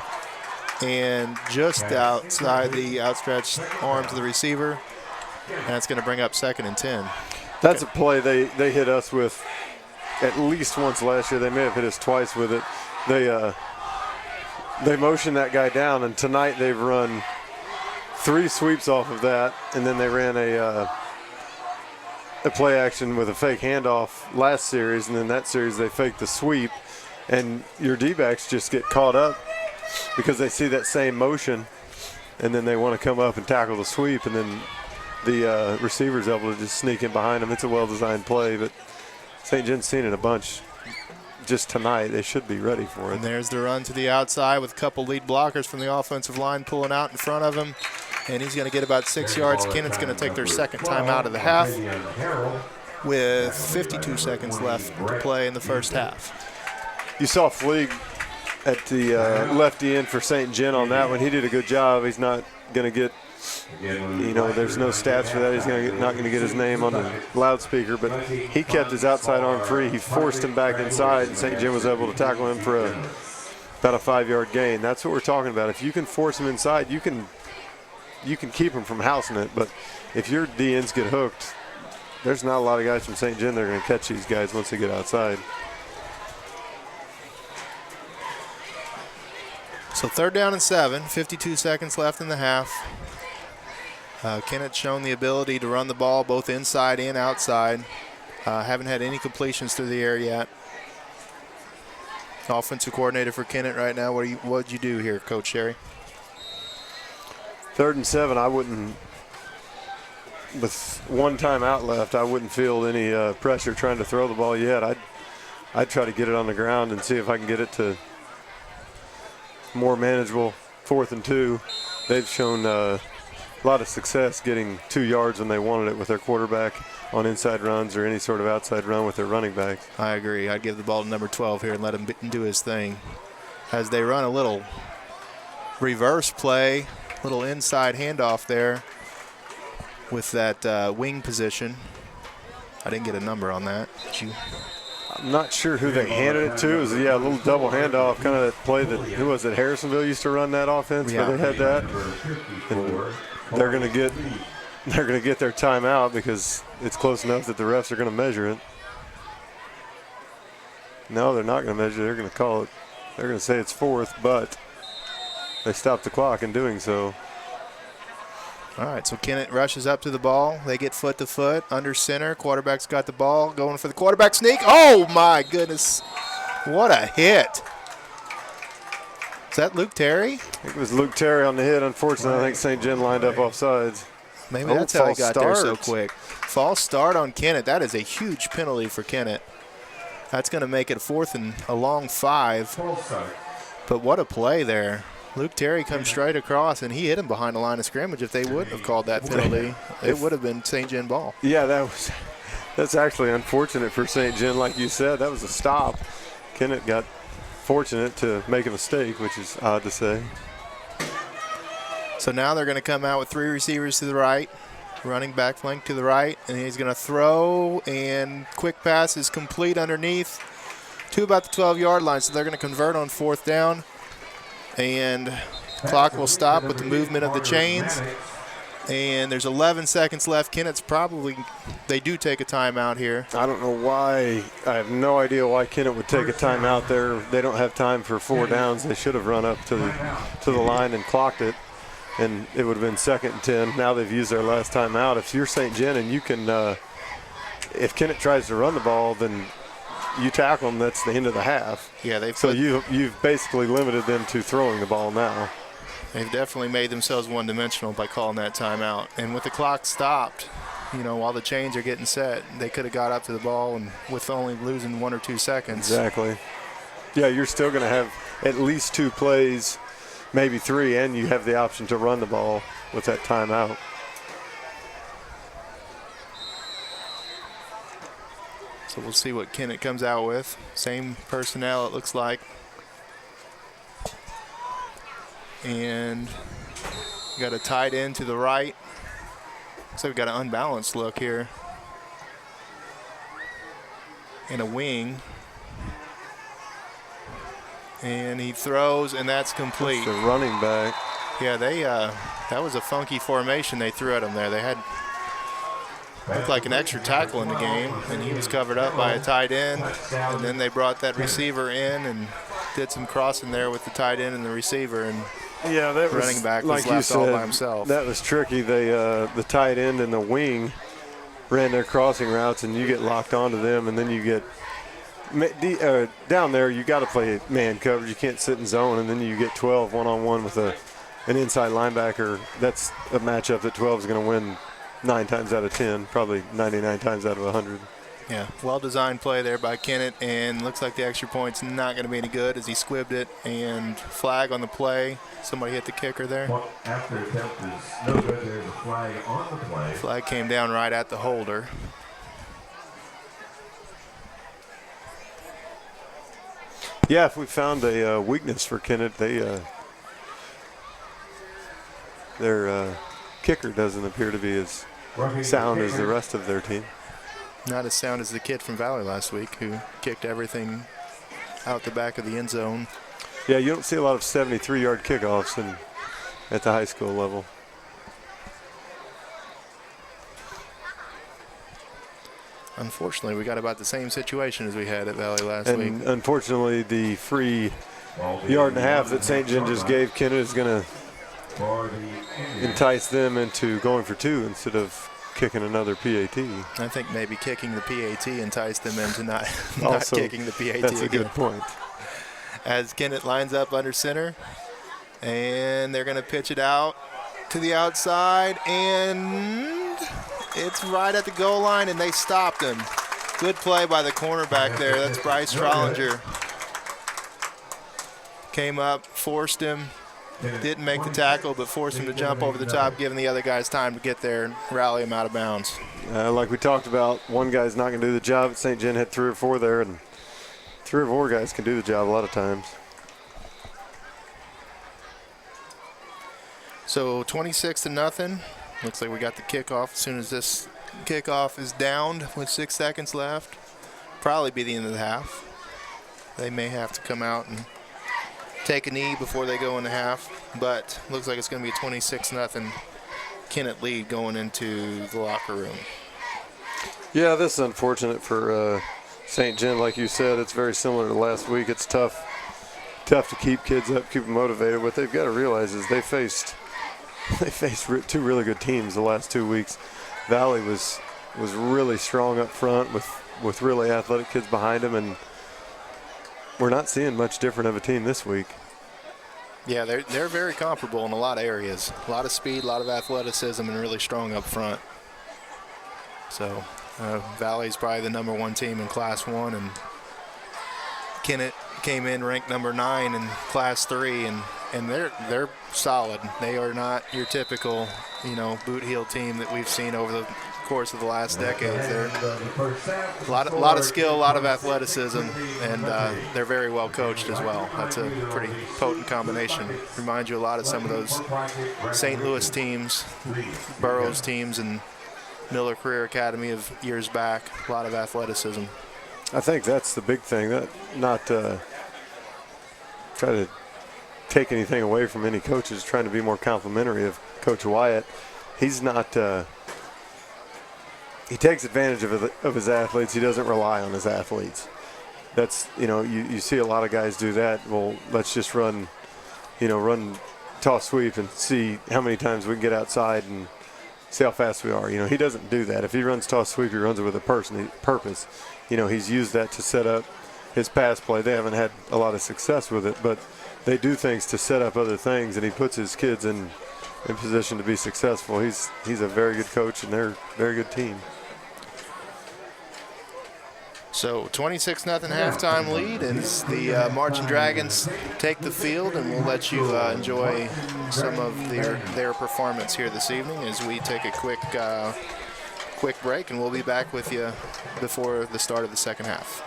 And just outside the outstretched arms of the receiver. And that's going to bring up 2nd and 10. That's a play they hit us with at least once last year. They may have hit us twice with it. They motioned that guy down, and tonight they've run 3 sweeps off of that, and then they ran a play action with a fake handoff last series, and then that series they faked the sweep, and your D-backs just get caught up because they see that same motion, and then they want to come up and tackle the sweep, and then the receiver's able to just sneak in behind them. It's a well-designed play, but St. John's seen it a bunch just tonight. They should be ready for it. And there's the run to the outside with a couple lead blockers from the offensive line pulling out in front of him. And he's going to get about 6 yards. Kennett's going to take their second time out of the half with 52 seconds left to play in the first half. You saw Fleeg at the lefty end for St. John on that one. He did a good job. He's not going to get, there's no stats for that. He's not going to get his name on the loudspeaker, but he kept his outside arm free. He forced him back inside, and St. John was able to tackle him for about a 5-yard gain. That's what we're talking about. If you can force him inside, you can keep him from housing it, but if your DNs get hooked, there's not a lot of guys from St. John that are going to catch these guys once they get outside. So 3rd down and 7, 52 seconds left in the half. Kennett's shown the ability to run the ball both inside and outside. Haven't had any completions through the air yet. Offensive coordinator for Kennett right now. What'd you do here, Coach Sherry? 3rd and 7, I wouldn't, with 1 timeout left, I wouldn't feel any pressure trying to throw the ball yet. I'd try to get it on the ground and see if I can get it to more manageable 4th and 2. They've shown a lot of success getting 2 yards when they wanted it with their quarterback on inside runs or any sort of outside run with their running backs. I agree. I'd give the ball to number 12 here and let him do his thing. As they run a little reverse play, little inside handoff there with that wing position. I didn't get a number on that. I'm not sure who they handed it to. It was, a little double handoff, kind of that play that, who was it, Harrisonville used to run that offense where they had that. And they're going to get their timeout because it's close enough that the refs are going to measure it. No, they're not going to measure it. They're going to call it. They're going to say it's 4th, but they stopped the clock in doing so. All right, so Kennett rushes up to the ball. They get foot to foot, under center. Quarterback's got the ball, going for the quarterback sneak. Oh, my goodness. What a hit. Is that Luke Terry? I think it was Luke Terry on the hit. Unfortunately, I think St. John lined up offsides. Maybe that's how he got there so quick. False start on Kennett. That is a huge penalty for Kennett. That's going to make it 4th and a long 5. But what a play there. Luke Terry comes straight across, and he hit him behind the line of scrimmage. If they wouldn't have called that penalty, it would have been St. John ball. Yeah, that's actually unfortunate for St. John. Like you said, that was a stop. Kennett got fortunate to make a mistake, which is odd to say. So now they're going to come out with 3 receivers to the right, running back flank to the right, and he's going to throw, and quick pass is complete underneath to about the 12-yard line. So they're going to convert on 4th down. And clock will stop with the movement of the chains. And there's 11 seconds left. Kennett's they do take a timeout here. I don't know why. I have no idea why Kennett would take a timeout there. They don't have time for 4 downs. They should have run up to the line and clocked it, and it would have been 2nd and 10. Now they've used their last timeout. If you're St. John and you can, if Kennett tries to run the ball, then you tackle them, that's the end of the half. Yeah, so you've basically limited them to throwing the ball now. They've definitely made themselves one-dimensional by calling that timeout. And with the clock stopped, while the chains are getting set, they could have got up to the ball and with only losing 1 or 2 seconds. Exactly. Yeah, you're still going to have at least 2 plays, maybe 3, and you have the option to run the ball with that timeout. So we'll see what Kennett comes out with. Same personnel, it looks like. And got a tight end to the right. Looks like we've got an unbalanced look here. And a wing. And he throws, and that's complete. That's the running back. Yeah, that was a funky formation they threw at him there. They had looked like an extra tackle in the game, and he was covered up by a tight end. And then they brought that receiver in and did some crossing there with the tight end and the receiver. And yeah, that the running back was like left all by himself. That was tricky. They the tight end and the wing ran their crossing routes, and you get locked onto them, and then you get down there. You got to play man coverage. You can't sit in zone, and then you get 12 one-on-one with an inside linebacker. That's a matchup that 12 is going to win 9 times out of 10, probably 99 times out of 100. Yeah, well-designed play there by Kennett, and looks like the extra point's not going to be any good as he squibbed it, and flag on the play. Somebody hit the kicker there. Well, after attempt is no good. There's a flag on the play. Flag came down right at the holder. Yeah, if we found a weakness for Kennett, their kicker doesn't appear to be as sound as the rest of their team. Not as sound as the kid from Valley last week who kicked everything out the back of the end zone. Yeah, you don't see a lot of 73-yard kickoffs at the high school level. Unfortunately, we got about the same situation as we had at Valley last week. And unfortunately, the free yard and a half that St. John just gave Kennett is going to entice them into going for 2 instead of kicking another PAT. I think maybe kicking the PAT enticed them into not kicking the PAT. That's a good point. As Kennett lines up under center, and they're going to pitch it out to the outside, and it's right at the goal line, and they stopped him. Good play by the cornerback there. That's Bryce Trollinger. Came up, forced him, didn't make the tackle, but forced him to jump over the top, giving the other guys time to get there and rally him out of bounds. Like we talked about, one guy's not going to do the job. St. John had 3 or 4 there, and 3 or 4 guys can do the job a lot of times. So 26-0. Looks like we got the kickoff as soon as this kickoff is downed with 6 seconds left. Probably be the end of the half. They may have to come out and take a knee before they go into half, but looks like it's going to be a 26-0 Kennett lead going into the locker room. Yeah, this is unfortunate for St. John. Like you said, it's very similar to last week. It's tough to keep kids up, keep them motivated. What they've got to realize is they faced 2 really good teams the last 2 weeks. Valley was really strong up front with really athletic kids behind them, and we're not seeing much different of a team this week. Yeah, they're very comparable in a lot of areas. A lot of speed, a lot of athleticism, and really strong up front. So Valley's probably the #1 team in Class 1, and Kennett came in ranked #9 in Class 3, and they're solid. They are not your typical, boot heel team that we've seen over the course of the last decade. They're a lot of skill, a lot of athleticism, and they're very well coached as well. That's a pretty potent combination. Reminds you a lot of some of those St. Louis teams, Burroughs teams, and Miller Career Academy of years back. A lot of athleticism. I think that's the big thing. That not try to take anything away from any coaches, trying to be more complimentary of Coach Wyatt. He's not. He takes advantage of his athletes. He doesn't rely on his athletes. That's you see a lot of guys do that. Well, let's just run toss sweep and see how many times we can get outside and see how fast we are. He doesn't do that. If he runs toss sweep, he runs it with a purpose. He's used that to set up his pass play. They haven't had a lot of success with it, but they do things to set up other things, and he puts his kids in position to be successful. He's a very good coach, and they're a very good team. So 26-0 halftime lead, and the Marching Dragons take the field, and we'll let you enjoy some of their performance here this evening as we take a quick break, and we'll be back with you before the start of the second half.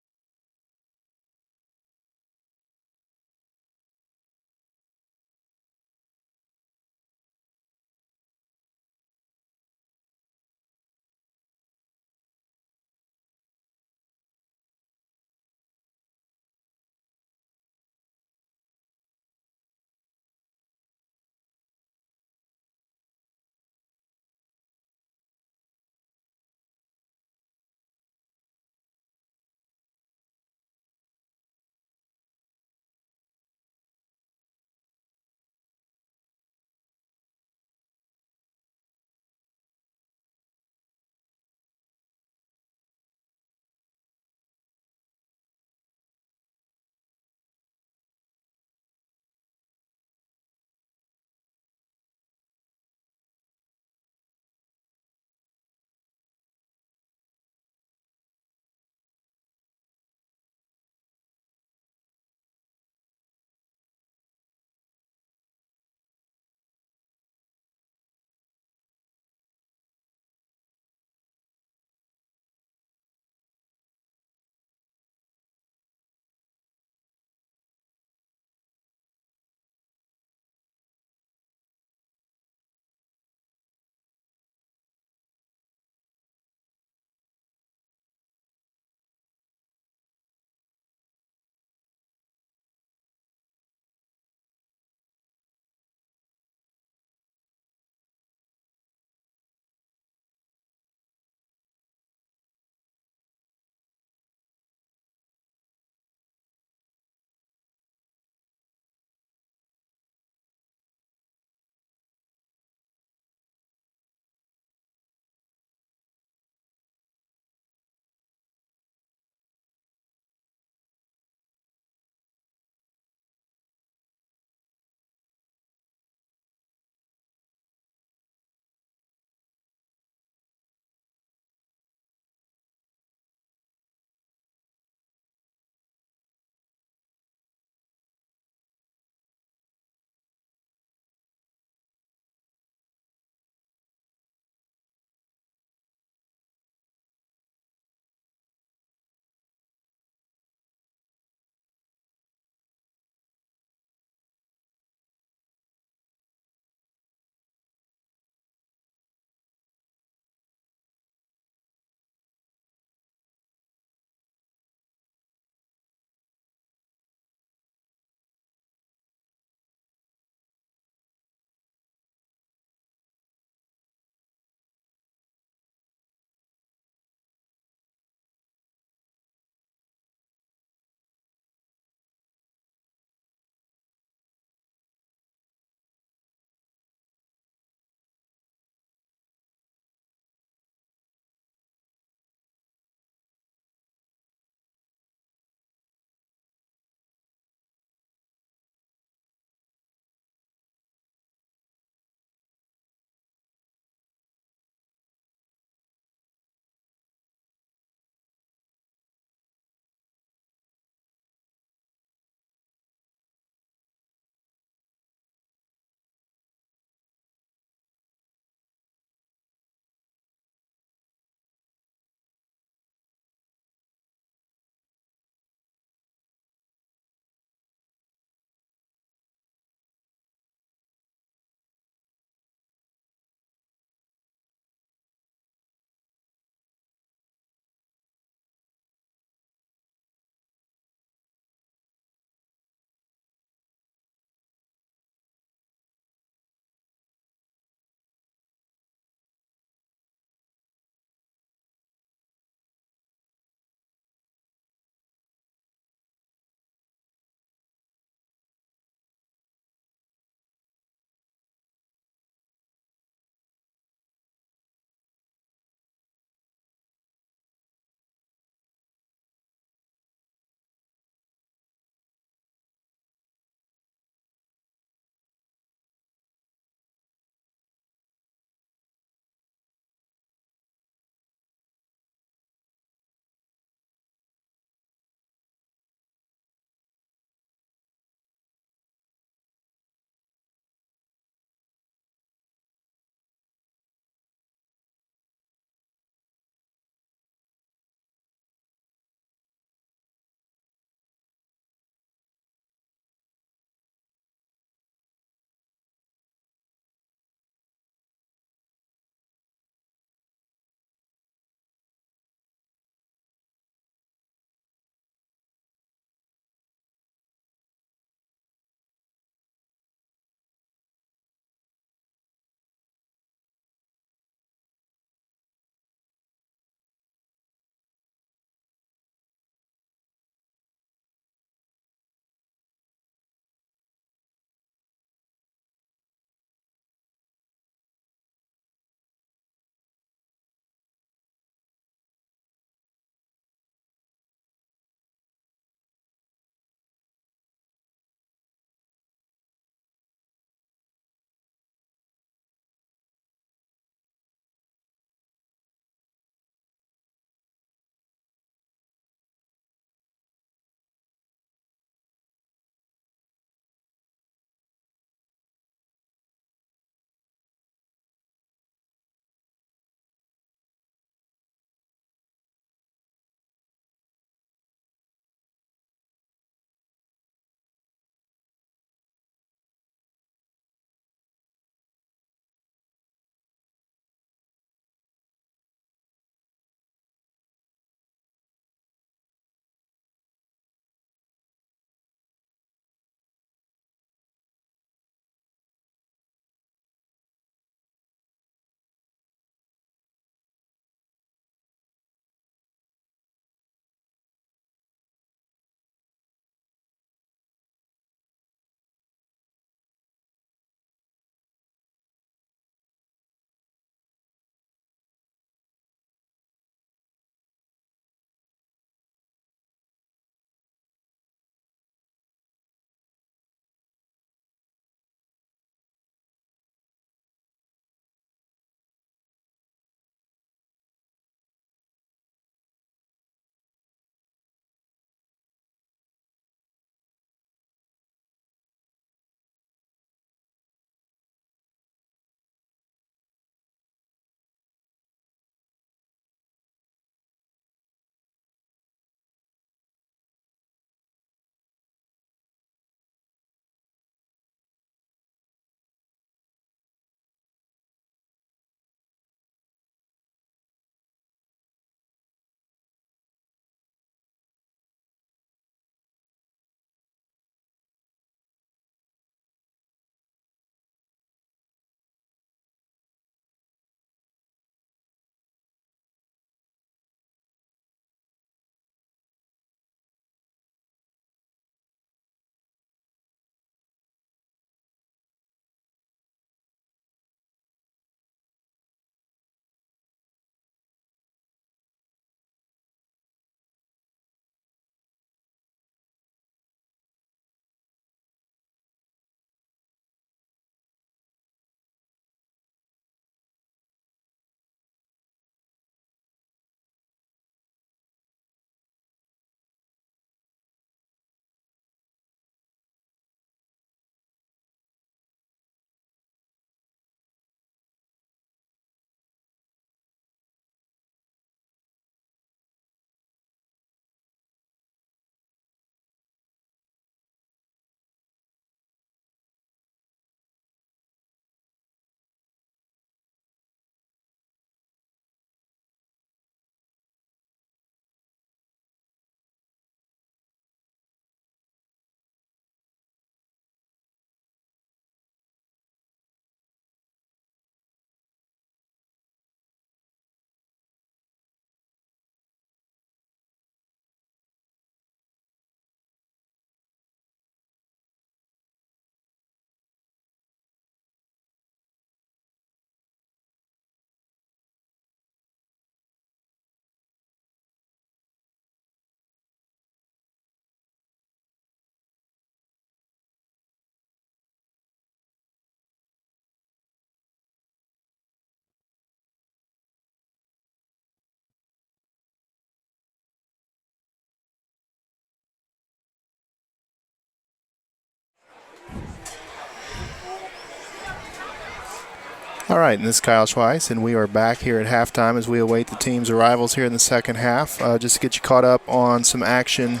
All right, and this is Kyle Schweiss, and we are back here at halftime as we await the team's arrivals here in the second half. Just to get you caught up on some action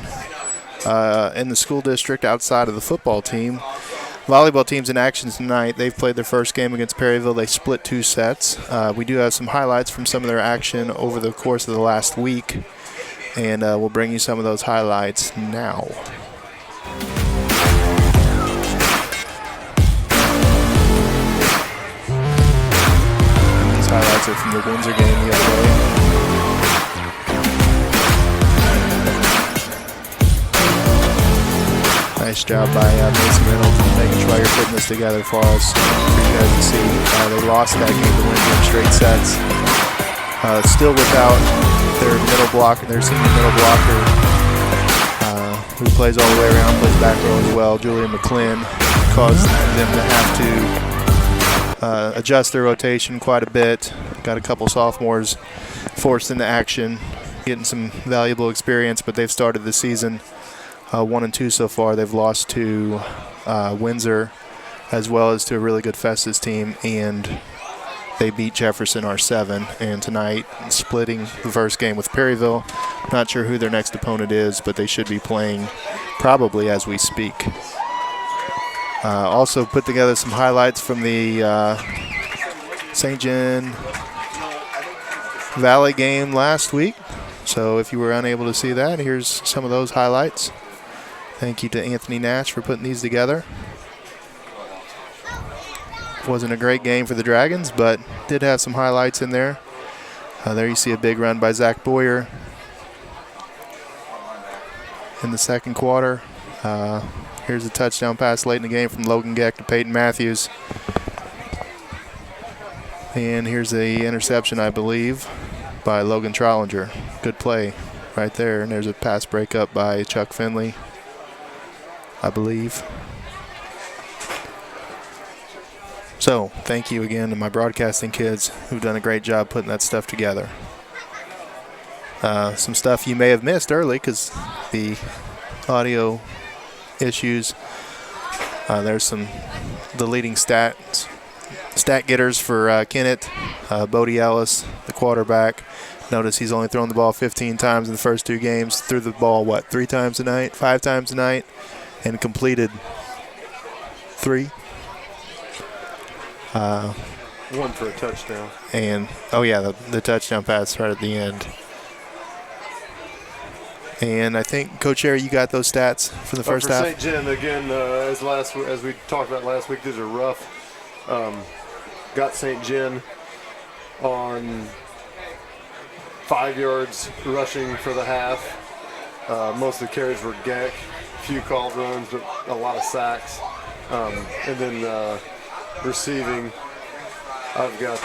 in the school district outside of the football team. Volleyball team's in action tonight. They've played their first game against Perryville. They split 2 sets. We do have some highlights from some of their action over the course of the last week, and we'll bring you some of those highlights now. These highlights are from the Windsor game the other day. Nice job by Mason Reynolds making sure you're putting this together for us, for you guys to see. They lost that game to Windsor in straight sets. Still without their middle blocker, their senior middle blocker, who plays all the way around, plays back row as well. Julian McClin caused them to have to adjust their rotation quite a bit. Got a couple sophomores forced into action, getting some valuable experience, but they've started the season 1-2 so far. They've lost to Windsor as well as to a really good Festus team, and they beat Jefferson R7. And tonight, splitting the first game with Perryville. Not sure who their next opponent is, but they should be playing probably as we speak. Also put together some highlights from the St. John Valley game last week. So if you were unable to see that, here's some of those highlights. Thank you to Anthony Nash for putting these together. Wasn't a great game for the Dragons, but did have some highlights in there. There you see a big run by Zach Boyer in the second quarter. Here's a touchdown pass late in the game from Logan Geck to Peyton Matthews. And here's the interception, I believe, by Logan Trollinger. Good play right there. And there's a pass breakup by Chuck Finley, I believe. So thank you again to my broadcasting kids who've done a great job putting that stuff together. Some stuff you may have missed early because the audio issues. There's the leading stat getters for Kennett. Bodie Ellis, the quarterback. Notice he's only thrown the ball 15 times in the first 2 games. Threw the ball, 3 times a night, 5 times a night, and completed 3. 1 for a touchdown. And, the touchdown pass right at the end. And I think, Coach Harry, you got those stats for the first half? For St. John, again, as we talked about last week, these are rough. Got St. John on 5 yards rushing for the half. Most of the carries were Geck, a few called runs, but a lot of sacks. And then receiving, I've got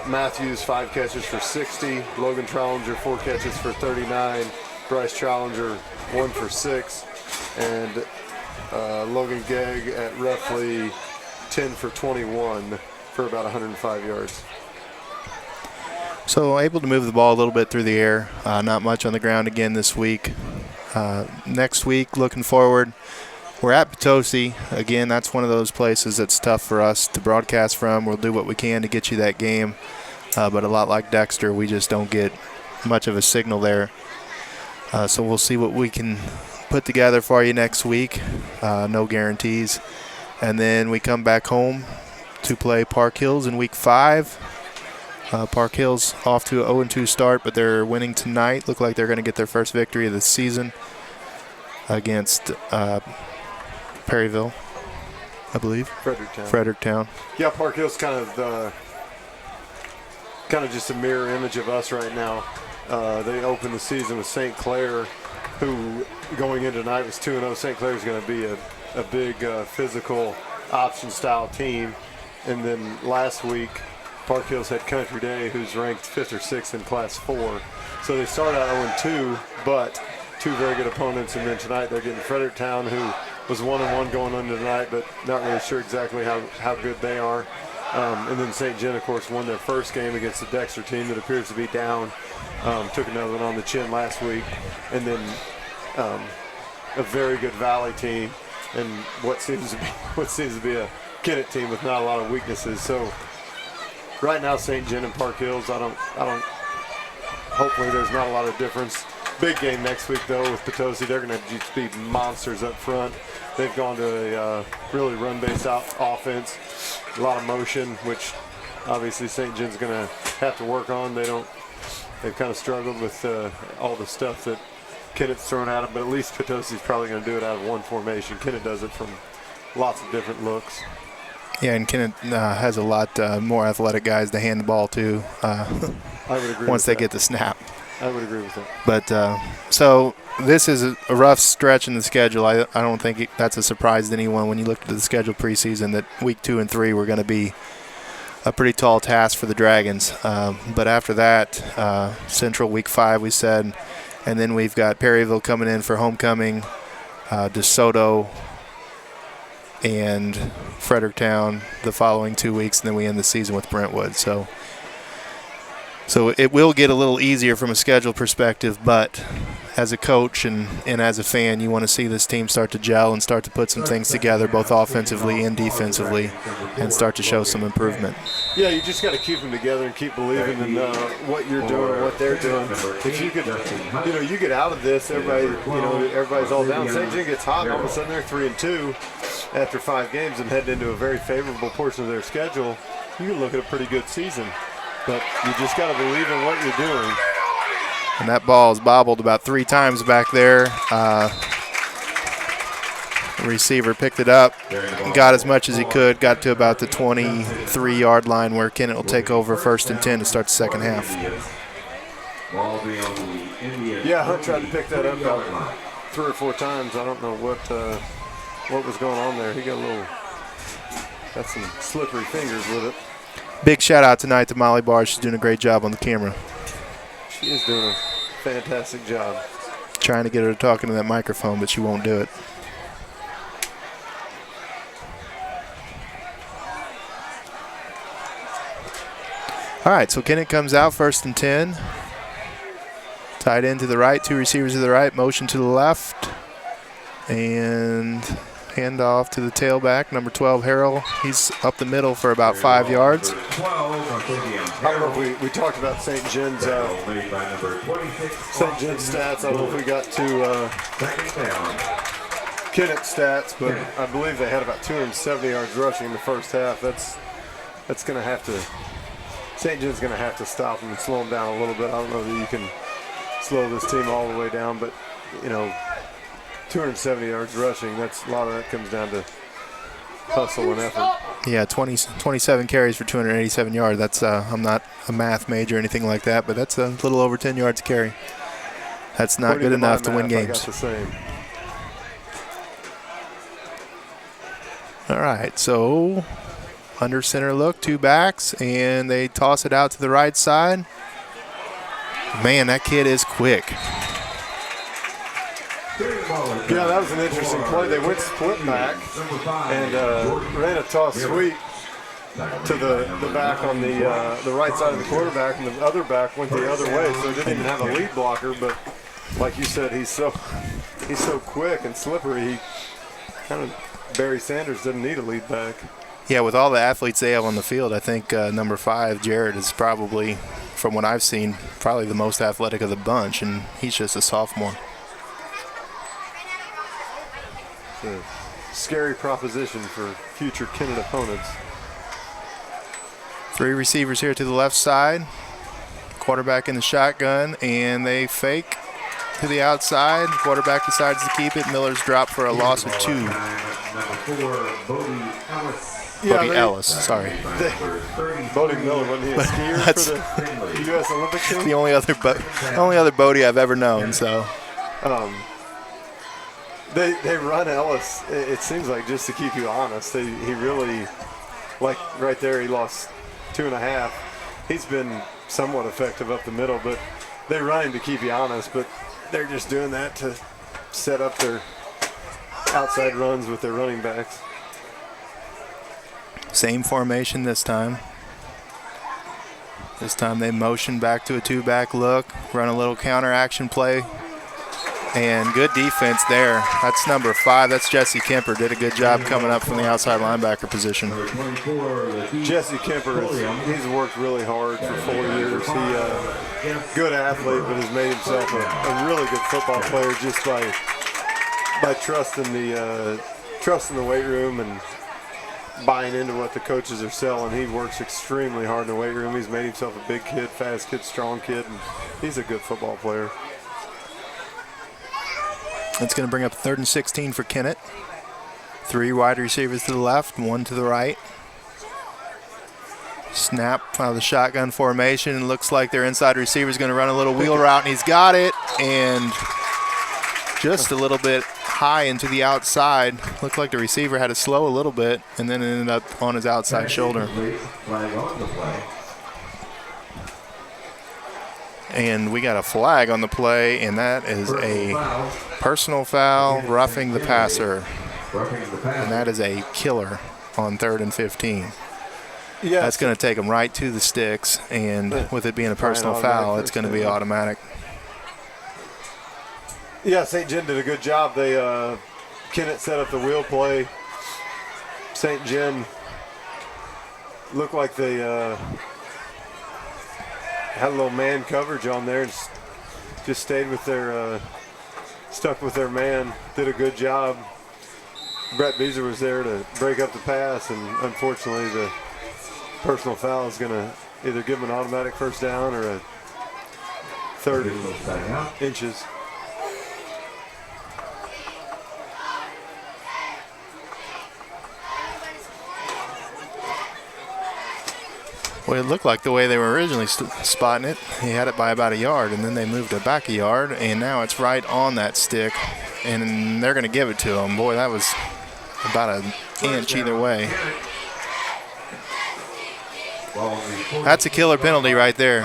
Matthews 5 catches for 60, Logan Trollinger 4 catches for 39, Bryce Trollinger 1 for 6, and Logan Gegg at roughly 10 for 21 for about 105 yards. So able to move the ball a little bit through the air, not much on the ground again this week. Next week, looking forward, we're at Potosi. Again, that's one of those places that's tough for us to broadcast from. We'll do what we can to get you that game, but a lot like Dexter, we just don't get much of a signal there. So we'll see what we can put together for you next week. No guarantees. And then we come back home to play Park Hills in week 5. Park Hills off to an 0-2 start, but they're winning tonight. Look like they're going to get their first victory of the season against Perryville, I believe. Fredericktown. Yeah, Park Hill's kind of just a mirror image of us right now. They opened the season with St. Clair, who going into tonight was 2-0. St. Clair's going to be a big physical option-style team. And then last week, Park Hills had Country Day, who's ranked 5th or 6th in Class 4. So they start out 0-2, but 2 very good opponents. And then tonight they're getting Fredericktown, who was 1-1 going into tonight, but not really sure exactly how good they are. And then St. John, of course, won their first game against the Dexter team that appears to be down. Took another one on the chin last week. And then a very good Valley team and what seems to be a Kennett team with not a lot of weaknesses. So right now, St. John and Park Hills, I don't. Hopefully, there's not a lot of difference. Big game next week though with Potosi. They're going to just be monsters up front. They've gone to a really run-based offense, a lot of motion, which obviously St. John's going to have to work on. They've kind of struggled with all the stuff that Kennett's thrown at them, but at least Potosi's probably going to do it out of one formation. Kennett does it from lots of different looks. Yeah, and Kennett has a lot more athletic guys to hand the ball to I would agree once they that. get the snap. I would agree with that. But so this is a rough stretch in the schedule. I don't think that's a surprise to anyone when you look at the schedule preseason that week 2 and 3 were going to be a pretty tall task for the Dragons. But after that, Central week 5 we said, and then we've got Perryville coming in for homecoming, DeSoto and Fredericktown the following 2 weeks, and then we end the season with Brentwood. So it will get a little easier from a schedule perspective, but as a coach and as a fan, you want to see this team start to gel and start to put some things together, both offensively and defensively, and start to show some improvement. Yeah, you just got to keep them together and keep believing in what you're doing and what they're doing. If you could, you get out of this, everybody's all down. St. John gets hot, and all of a sudden they're 3-2 after 5 games and heading into a very favorable portion of their schedule. You can look at a pretty good season, but you just got to believe in what you're doing. And that ball is bobbled about 3 times back there. The receiver picked it up, got as much as he could, got to about the 23-yard line where Kennett will take over 1st and 10 to start the second half. Yeah, Hunt tried to pick that up about 3 or 4 times. I don't know what was going on there. He got some slippery fingers with it. Big shout out tonight to Molly Barr. She's doing a great job on the camera. She is doing a fantastic job. Trying to get her to talk into that microphone, but she won't do it. All right, so Kennett comes out 1st and 10. Tight end to the right, 2 receivers to the right, motion to the left. And handoff to the tailback, number 12, Harrell. He's up the middle for about 5 yards. I don't know if we talked about St. John's stats. I don't know if we got to Kennett's stats, but I believe they had about 270 yards rushing in the first half. That's going to have to – St. John's going to have to stop them and slow them down a little bit. I don't know that you can slow this team all the way down, but, 270 yards rushing, a lot of that comes down to hustle and effort. Yeah, 27 carries for 287 yards. That's I'm not a math major or anything like that, but that's a little over 10 yards a carry. That's not good enough to win games. I got the same. All right, so under center look, 2 backs, and they toss it out to the right side. Man, that kid is quick. Yeah, that was an interesting play. They went split back and ran a toss sweep to the back on the right side of the quarterback, and the other back went the other way, so he didn't even have a lead blocker. But like you said, he's so quick and slippery. He kind of Barry Sanders doesn't need a lead back. Yeah, with all the athletes they have on the field, I think number 5, Jared, is probably, from what I've seen, probably the most athletic of the bunch, and he's just a sophomore. It's a scary proposition for future Kennett opponents. 3 receivers here to the left side. Quarterback in the shotgun, and they fake to the outside. Quarterback decides to keep it. Miller's dropped for a loss of 2. Bodie Ellis, sorry. Bodie Miller, wasn't he a skier for the U.S. Olympic team? The only other Bodie I've ever known. So, they run Ellis. It seems like just to keep you honest. He really, like right there, he lost 2.5. He's been somewhat effective up the middle, but they run him to keep you honest. But they're just doing that to set up their outside runs with their running backs. Same formation this time. This time they motion back to a 2-back look, run a little counter action play. And good defense there. That's number 5. That's Jesse Kemper. Did a good job coming up from the outside linebacker position. Jesse Kemper, he's worked really hard for 4 years. He good athlete, but has made himself a really good football player just by trusting the weight room and buying into what the coaches are selling. He works extremely hard in the weight room. He's made himself a big kid, fast kid, strong kid, and he's a good football player. That's going to bring up 3rd and 16 for Kennett. 3 wide receivers to the left, 1 to the right. Snap out of the shotgun formation. Looks like their inside receiver is going to run a little wheel route, and he's got it. And just a little bit high into the outside. Looked like the receiver had to slow a little bit, and then it ended up on his outside shoulder. And we got a flag on the play, and that is a personal foul, roughing the passer. And that is a killer on 3rd and 15. Yes. That's going to take him right to the sticks, and with it being a personal foul, it's going to be automatic. Yeah, St. John did a good job. Kennett set up the wheel play. St. John looked like they had a little man coverage on there and just stayed with their, stuck with their man, did a good job. Brett Beezer was there to break up the pass, and unfortunately the personal foul is going to either give him an automatic first down or a 3rd inches. Well, it looked like the way they were originally spotting it. He had it by about a yard, and then they moved it back a yard, and now it's right on that stick, and they're going to give it to him. Boy, that was about an inch either way. That's a killer penalty right there.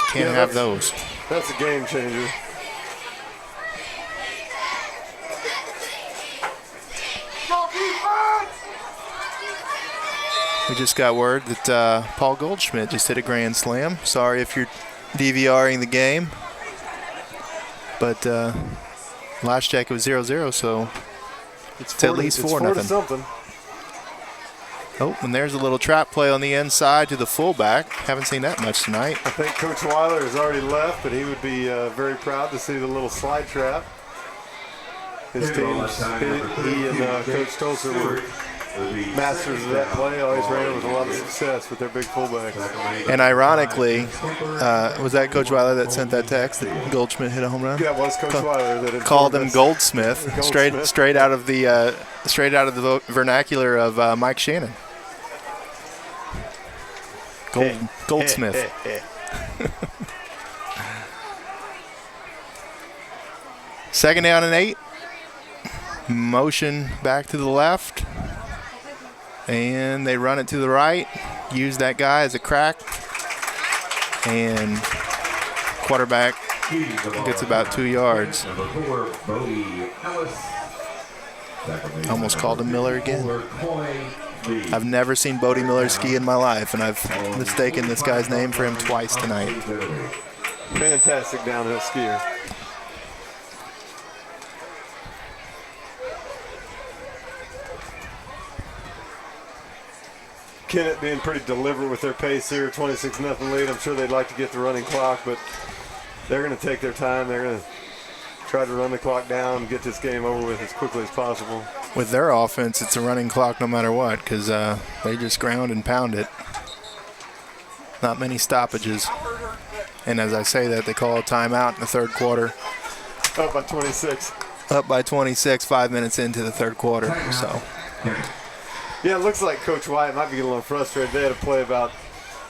Can't have those. That's a game changer. We just got word that Paul Goldschmidt just hit a grand slam. Sorry if you're DVRing the game. But last check it was 0-0, so it's at least 4-0. Oh, and there's a little trap play on the inside to the fullback. Haven't seen that much tonight. I think Coach Weiler has already left, but he would be very proud to see the little slide trap. His team, he and Coach Tolzer were masters of that play. Always ran it with a lot of success with their big fullback. And ironically, was that Coach Weiler that sent that text that Goldschmidt hit a home run? That was Coach Weiler that called him Goldsmith, straight out of the vernacular of Mike Shannon. Goldsmith. Second down and 8. Motion back to the left. And they run it to the right. Use that guy as a crack. And quarterback gets about 2 yards. Almost called him Miller again. I've never seen Bodie Miller ski in my life, and I've mistaken this guy's name for him twice tonight. Fantastic downhill skier. Kennett being pretty deliberate with their pace here, 26-0 lead. I'm sure they'd like to get the running clock, but they're going to take their time. They're going to try to run the clock down and get this game over with as quickly as possible. With their offense, it's a running clock no matter what, because they just ground and pound it. Not many stoppages. And as I say that, they call a timeout in the third quarter. Up by 26. Up by 26, 5 minutes into the third quarter. So. Yeah, it looks like Coach Wyatt might be getting a little frustrated. They had a play about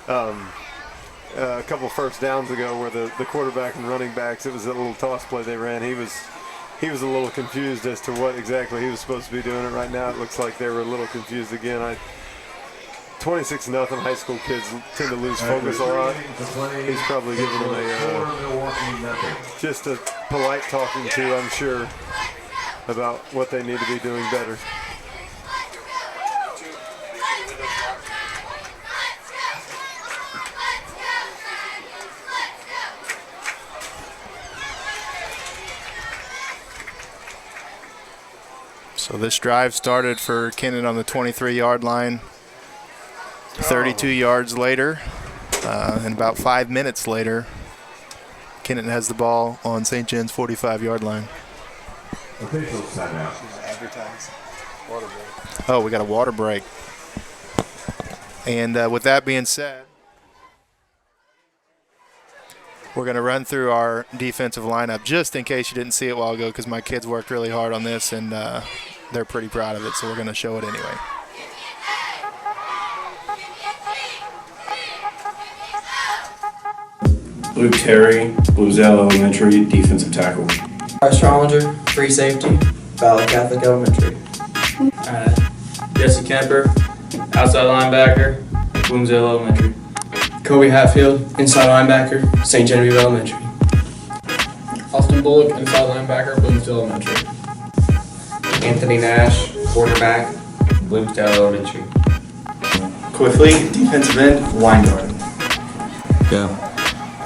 a couple first downs ago where the quarterback and running backs, it was a little toss play they ran. He was a little confused as to what exactly he was supposed to be doing. And right now it looks like they were a little confused again. 26-0 high school kids tend to lose focus a lot. He's probably giving them just a polite talking to, I'm sure, about what they need to be doing better. So this drive started for Kennett on the 23-yard line. 32 yards later, and about 5 minutes later, Kennett has the ball on St. John's 45-yard line. Official timeout. Oh, we got a water break. And with that being said, we're going to run through our defensive lineup just in case you didn't see it a while ago, because my kids worked really hard on this and they're pretty proud of it, so we're going to show it anyway. Luke Terry, Bluesdale Elementary, defensive tackle. Bryce Trollinger, free safety, Valley Catholic Elementary. Jesse Kemper, outside linebacker, Bloomsdale Elementary. Kobe Hatfield, inside linebacker, St. Genevieve Elementary. Austin Bullock, inside linebacker, Bloomsdale Elementary. Anthony Nash, quarterback, Bloomsdale Elementary. Quickly, defensive end, Weingarten. Go.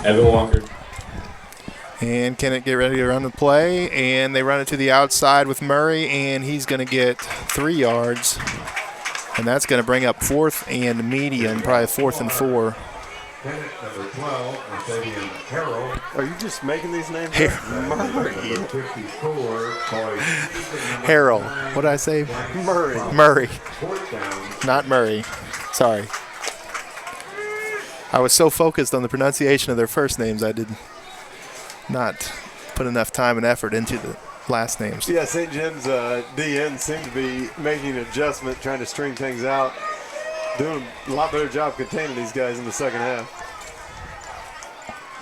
Evan Walker. And Kennett get ready to run the play, and they run it to the outside with Murray, and he's going to get 3 yards. And that's going to bring up 4th and medium, probably 4th and 4. Kennett, number 12, Fabian Harrell. Are you just making these names Number 54, Boyd. Harrell. What did I say? Murray. Fourth down. Not Murray. Sorry. I was so focused on the pronunciation of their first names, I did not put enough time and effort into the last names. Yeah, St. Jim's DN seemed to be making an adjustment, trying to string things out. Doing a lot better job containing these guys in the second half.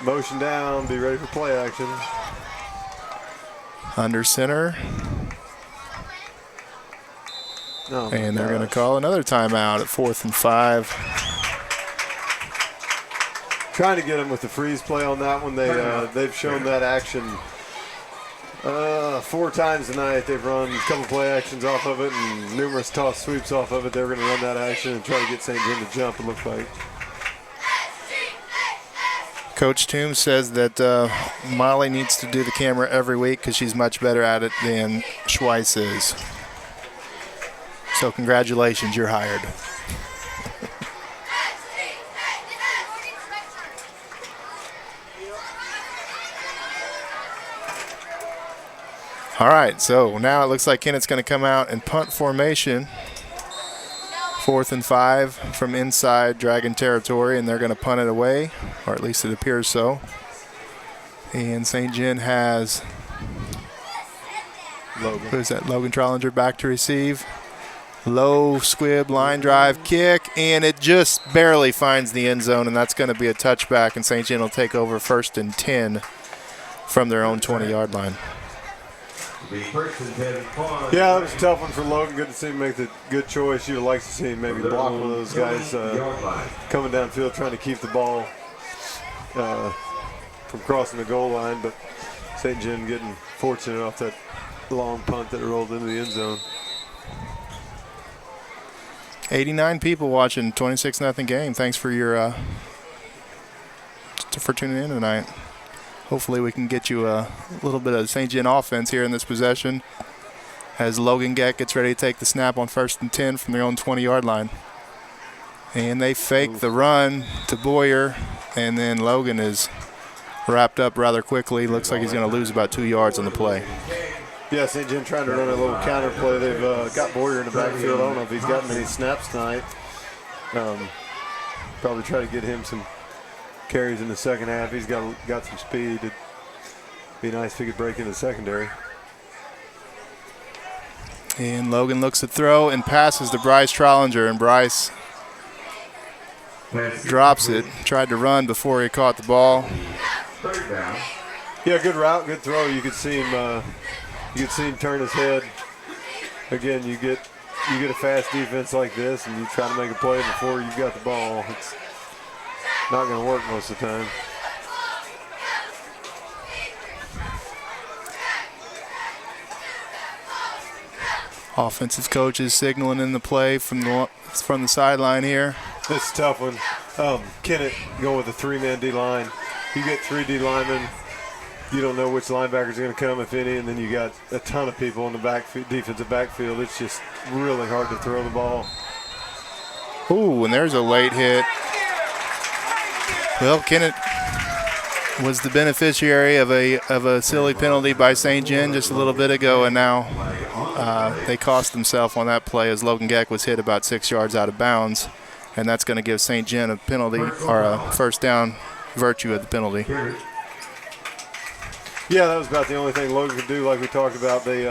Motion down, be ready for play action. Under center. Oh, and they're going to call another timeout at 4th and 5. Trying to get them with the freeze play on that one. They've shown that action 4 times tonight. They've run a couple play actions off of it and numerous toss sweeps off of it. They're going to run that action and try to get St. Jim to jump, it looks like. Coach Toombs says that Molly needs to do the camera every week because she's much better at it than Schweiss is. So congratulations, you're hired. All right, so now it looks like Kennett's going to come out and punt formation. 4th and 5 from inside Dragon territory, and they're going to punt it away, or at least it appears so. And St. John has Logan. Who's that? Logan Trollinger back to receive. Low squib line drive kick, and it just barely finds the end zone, and that's going to be a touchback, and St. John will take over 1st and 10 from their own 20-yard line. Yeah, that was a tough one for Logan. Good to see him make the good choice. You'd like to see him maybe block one of those guys coming downfield trying to keep the ball from crossing the goal line, but St. John getting fortunate off that long punt that rolled into the end zone. 89 people watching, 26-0 game. Thanks for your for tuning in tonight. Hopefully we can get you a little bit of St. John offense here in this possession as Logan Geck gets ready to take the snap on 1st and 10 from their own 20-yard line. And they fake the run to Boyer, and then Logan is wrapped up rather quickly. Looks like he's going to lose about 2 yards on the play. Yeah, St. John trying to run a little counter play. They've got Boyer in the backfield. I don't know if he's gotten many snaps tonight. Probably try to get him some carries in the second half. He's got some speed. It'd be nice if he could break into the secondary. And Logan looks to throw and passes to Bryce Trollinger, and Bryce drops it. Tried to run before he caught the ball. Yeah, good route, good throw. You could see him. You could see him turn his head. Again, you get a fast defense like this, and you try to make a play before you've got the ball. It's not going to work most of the time. Offensive coach is signaling in the play from the sideline here. This is a tough one. Kennett going with a 3-man D line. You get 3 D linemen. you don't know which linebackers are going to come, if any, and then you got a ton of people in the defensive backfield. It's just really hard to throw the ball. Ooh, and there's a late hit. Well, Kennett was the beneficiary of a silly penalty by St. John just a little bit ago, and now they cost themselves on that play as Logan Geck was hit about 6 yards out of bounds, and that's going to give St. John a penalty or a first down virtue of the penalty. Yeah, that was about the only thing Logan could do, like we talked about. They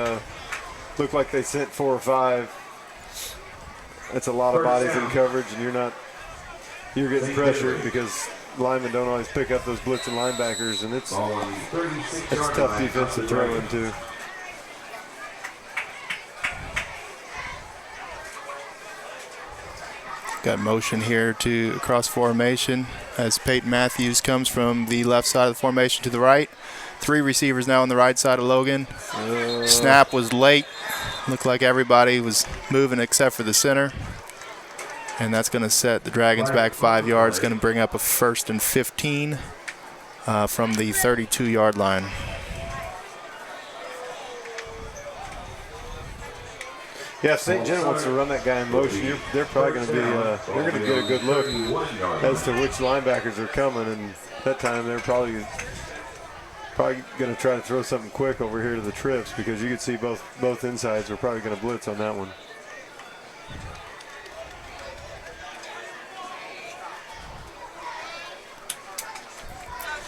looked like they sent 4 or 5. That's a lot of bodies in coverage, and you're getting pressured because linemen don't always pick up those blitzing linebackers, and it's tough defense to throw into. Got motion here to across formation as Peyton Matthews comes from the left side of the formation to the right. 3 receivers now on the right side of Logan. Snap was late. Looked like everybody was moving except for the center. And that's going to set the Dragons back 5 yards. Going to bring up a 1st and 15 from the 32-yard line. Yeah, if St. John wants to run that guy in motion, they're probably going to be they're going to get a good look as to which linebackers are coming, and that time they're probably going to try to throw something quick over here to the trips, because you could see both insides are probably going to blitz on that one.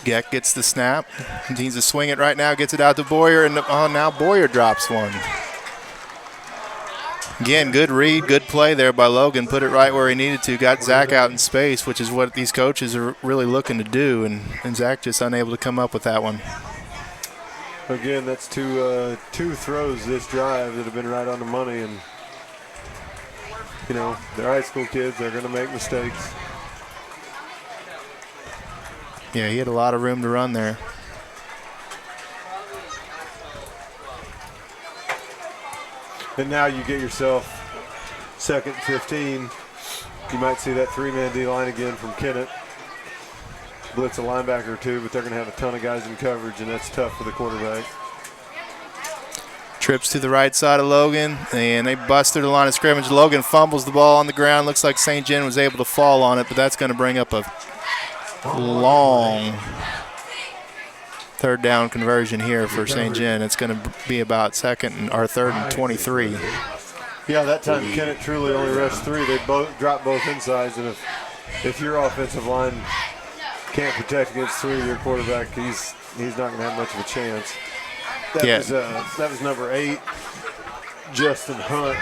Geck gets the snap, needs to swing it right now, gets it out to Boyer, and now Boyer drops one. Again, good read, good play there by Logan. Put it right where he needed to. Got Zach out in space, which is what these coaches are really looking to do, and Zach just unable to come up with that one. Again, that's two throws this drive that have been right on the money, and you know, they're high school kids. They're going to make mistakes. Yeah, he had a lot of room to run there. And now you get yourself 2nd and 15. You might see that 3-man D-line again from Kennett. Blitz a linebacker or 2, but they're going to have a ton of guys in coverage, and that's tough for the quarterback. Trips to the right side of Logan, and they bust through the line of scrimmage. Logan fumbles the ball on the ground. Looks like St. John was able to fall on it, but that's going to bring up a long 3rd down conversion here for St. John. It's going to be about 3rd and 23. Yeah, that time Kennett truly only rushed 3. They both dropped both insides, and if your offensive line can't protect against 3 of your quarterback, he's not going to have much of a chance. That was number 8, Justin Hunt,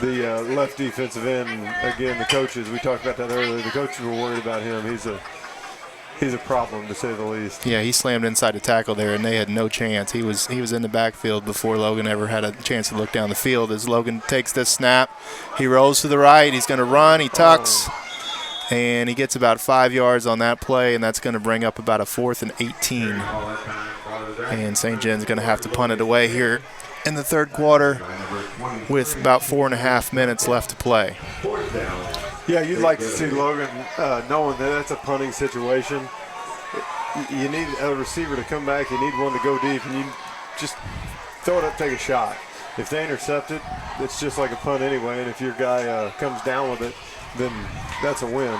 the left defensive end. And again, the coaches, we talked about that earlier, the coaches were worried about him. He's a problem, to say the least. Yeah, he slammed inside the tackle there, and they had no chance. He was in the backfield before Logan ever had a chance to look down the field. As Logan takes this snap, he rolls to the right. He's going to run. He tucks, and he gets about 5 yards on that play, and that's going to bring up about a 4th and 18. And St. John's going to have to punt it away here in the 3rd quarter with about 4.5 minutes left to play. Yeah, you'd like to see Logan knowing that that's a punting situation. You need a receiver to come back. You need one to go deep, and you just throw it up, take a shot. If they intercept it, it's just like a punt anyway, and if your guy comes down with it, then that's a win.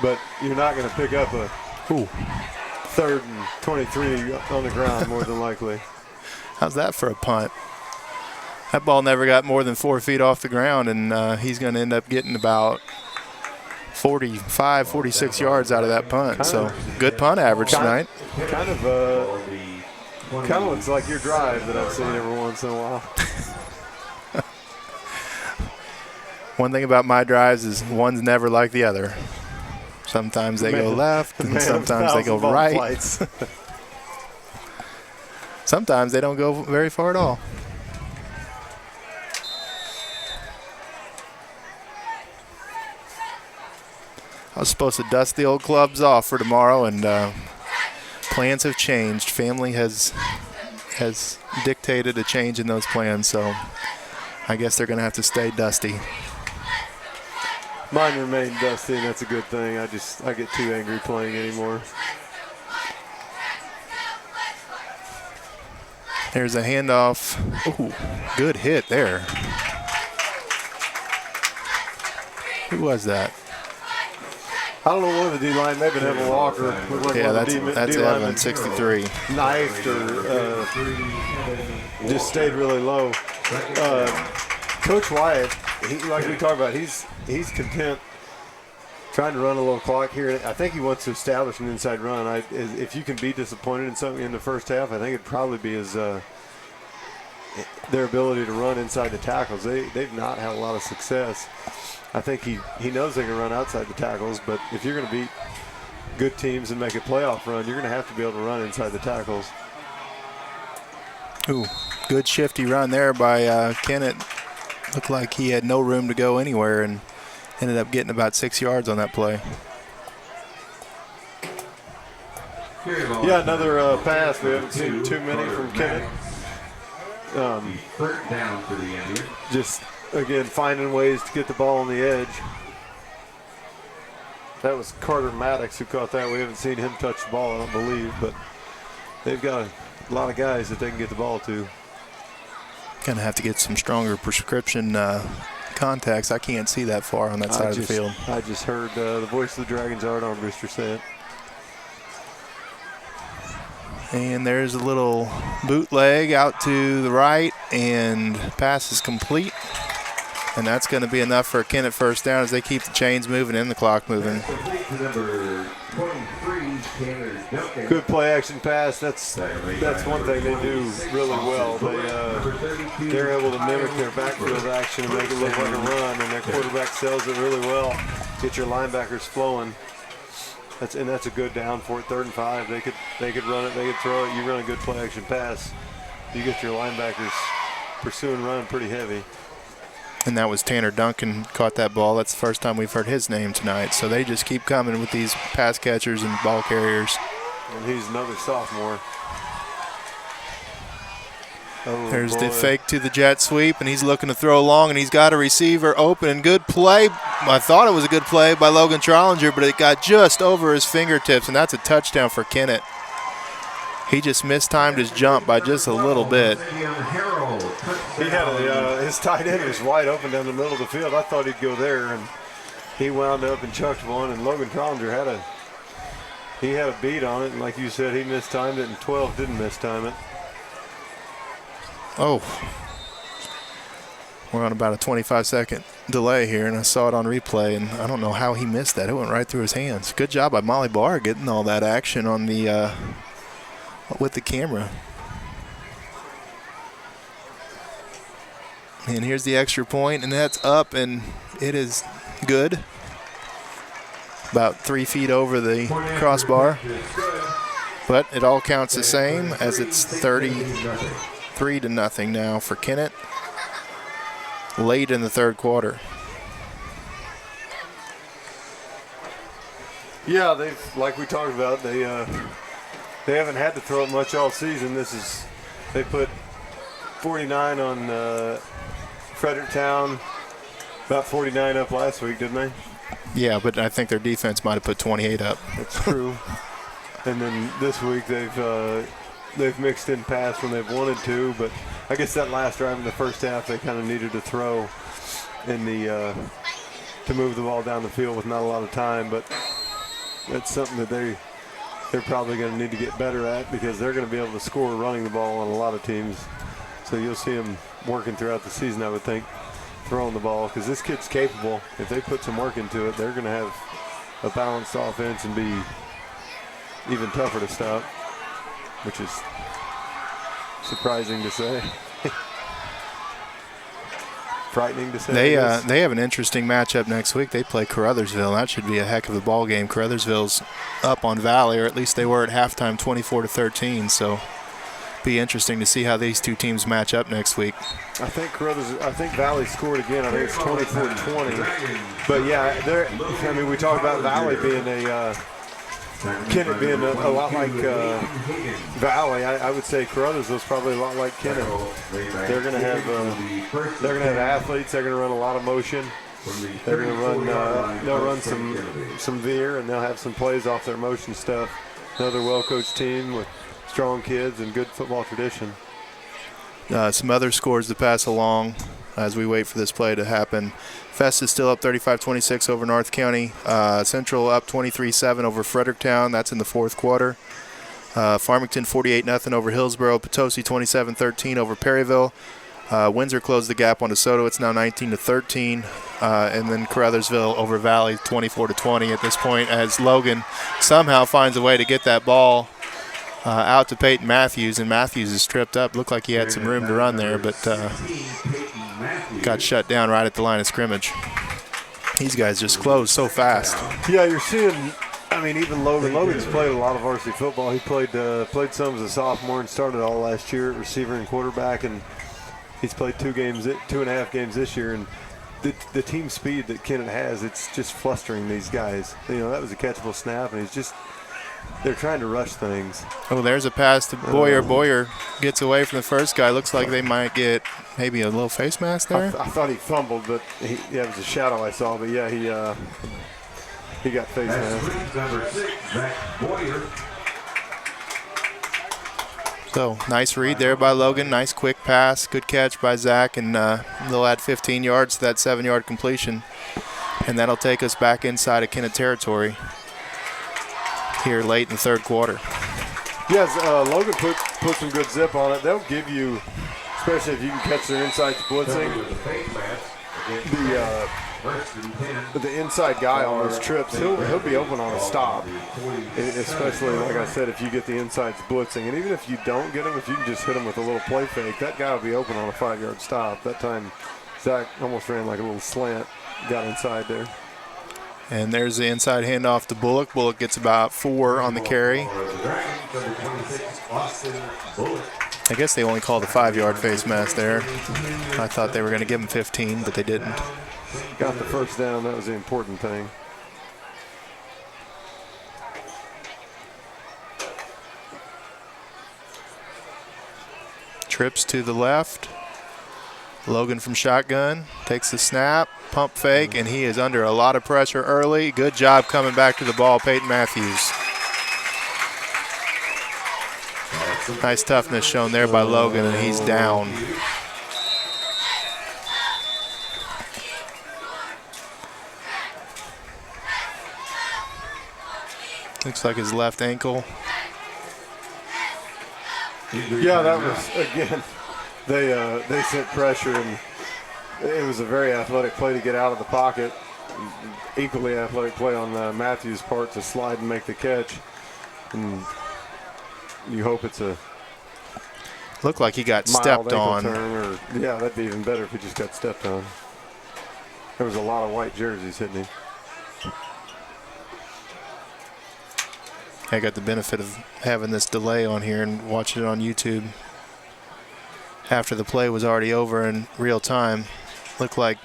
But you're not going to pick up a 3rd and 23 on the ground, more than likely. How's that for a punt? That ball never got more than 4 feet off the ground, and he's going to end up getting about 45, 46 yards out of that punt. So good punt average tonight. Kind of looks like your drive that I've seen every once in a while. One thing about my drives is one's never like the other. Sometimes they go left, and sometimes they go right. Sometimes they don't go very far at all. I was supposed to dust the old clubs off for tomorrow, and plans have changed. Family has dictated a change in those plans, so I guess they're going to have to stay dusty. Mine remain dusty, and that's a good thing. I get too angry playing anymore. There's a handoff. Ooh, good hit there. Who was that? I don't know, one of the D-line, maybe Evan Walker. Yeah, that's Evan, 63. Knifed or just stayed really low. Coach Wyatt, like we talked about, he's content trying to run a little clock here. I think he wants to establish an inside run. If you can be disappointed in something in the first half, I think it'd probably be their ability to run inside the tackles. They've not had a lot of success. I think he knows they can run outside the tackles, but if you're going to beat good teams and make a playoff run, you're going to have to be able to run inside the tackles. Ooh, good shifty run there by Kennett. Looked like he had no room to go anywhere and ended up getting about 6 yards on that play. Yeah, another pass. We haven't seen too many from Kennett. Third down for the Indians. Just, again, finding ways to get the ball on the edge. That was Carter Maddox who caught that. We haven't seen him touch the ball, I don't believe, but they've got a lot of guys that they can get the ball to. Gonna have to get some stronger prescription contacts. I can't see that far on that side of the field. I just heard the voice of the Dragons Art Armbruster say it. And there's a little bootleg out to the right, and pass is complete. And that's going to be enough for a Kennett first down as they keep the chains moving and the clock moving. Good play action pass. That's one thing they do really well. They're able to mimic their backfield action and make it look like a run, and their quarterback sells it really well. Get your linebackers flowing. That's a good down for it. 3rd and 5. They could run it. They could throw it. You run a good play action pass. You get your linebackers pursuing run pretty heavy. And that was Tanner Duncan caught that ball. That's the first time we've heard his name tonight. So they just keep coming with these pass catchers and ball carriers. And he's another sophomore. Oh, there's the fake to the jet sweep, and he's looking to throw long, and he's got a receiver open. Good play. I thought it was a good play by Logan Trollinger, but it got just over his fingertips, and that's a touchdown for Kennett. He just mistimed his jump by just a little bit. He had his tight end was wide open down the middle of the field. I thought he'd go there, and he wound up and chucked one, and Logan Trollinger had a beat on it, and like you said, he mistimed it, and 12 didn't mistime it. Oh, we're on about a 25-second delay here, and I saw it on replay, and I don't know how he missed that. It went right through his hands. Good job by Molly Barr getting all that action on the with the camera. And here's the extra point, and that's up, and it is good. About 3 feet over the crossbar. But it all counts the same as it's 33-0 now for Kennett late in the third quarter. Yeah, like we talked about, they haven't had to throw it much all season. They put 49 on Fredericktown, about 49 up last week, didn't they? Yeah, but I think their defense might have put 28 up. That's true. And then this week they've mixed in pass when they've wanted to, but I guess that last drive in the first half they kind of needed to throw in the to move the ball down the field with not a lot of time, but that's something that they're probably going to need to get better at because they're going to be able to score running the ball on a lot of teams. So you'll see them working throughout the season, I would think, throwing the ball because this kid's capable. If they put some work into it, they're going to have a balanced offense and be even tougher to stop, which is surprising to say. Frightening to say. They have an interesting matchup next week. They play Caruthersville. That should be a heck of a ball game. Caruthersville's up on Valley, or at least they were at halftime, 24-13. So be interesting to see how these two teams match up next week. I think Valley scored again. I think it's 24-20. But yeah, we talked about Valley being Kennett being a lot like Valley. I would say Caruthersville's probably a lot like Kennett. They're going to have athletes. They're going to run a lot of motion. They're going to run. They'll run some veer, and they'll have some plays off their motion stuff. Another well-coached team with strong kids and good football tradition. Some other scores to pass along as we wait for this play to happen. Fest is still up 35-26 over North County. Central up 23-7 over Fredericktown. That's in the fourth quarter. Farmington 48-0 over Hillsboro. Potosi 27-13 over Perryville. Windsor closed the gap on DeSoto. It's now 19-13. And then Caruthersville over Valley 24-20 at this point as Logan somehow finds a way to get that ball out to Peyton Matthews, and Matthews is tripped up. Looked like he had some room to run there, but got shut down right at the line of scrimmage. These guys just close so fast. Yeah, you're seeing, I mean, even Logan. Logan's played a lot of varsity football. He played some as a sophomore and started all last year at receiver and quarterback, and he's played 2.5 games this year. And the team speed that Kennett has, it's just flustering these guys. You know, that was a catchable snap, and they're trying to rush things. Oh, there's a pass to Boyer. Boyer gets away from the first guy. Looks like they might get maybe a little face mask there. I thought he fumbled, but it was a shadow I saw. But yeah, he got face mask. Number 6, Zach Boyer. So nice read there by Logan. Nice quick pass. Good catch by Zach, and they'll add 15 yards to that 7-yard completion, and that'll take us back inside of Kennett territory here late in the third quarter. Yes, Logan put some good zip on it. They'll give you, especially if you can catch their insides blitzing, the inside guy on those trips, he'll be open on a stop. Especially, like I said, if you get the insides blitzing. And even if you don't get him, if you can just hit him with a little play fake, that guy will be open on a 5-yard stop. That time, Zach almost ran like a little slant, got inside there. And there's the inside handoff to Bullock. Bullock gets about 4 on the carry. I guess they only called a 5-yard face mask there. I thought they were going to give him 15, but they didn't. Got the first down. That was the important thing. Trips to the left. Logan from shotgun takes the snap, pump fake, and he is under a lot of pressure early. Good job coming back to the ball, Peyton Matthews. Nice toughness shown there by Logan, and he's down. Looks like his left ankle. Yeah, that was, again, they sent pressure, and it was a very athletic play to get out of the pocket. Equally athletic play on Matthews' part to slide and make the catch. And you hope it's a looked like he got stepped on. Yeah, that'd be even better if he just got stepped on. There was a lot of white jerseys hitting him. I got the benefit of having this delay on here and watching it on YouTube. After the play was already over in real time, looked like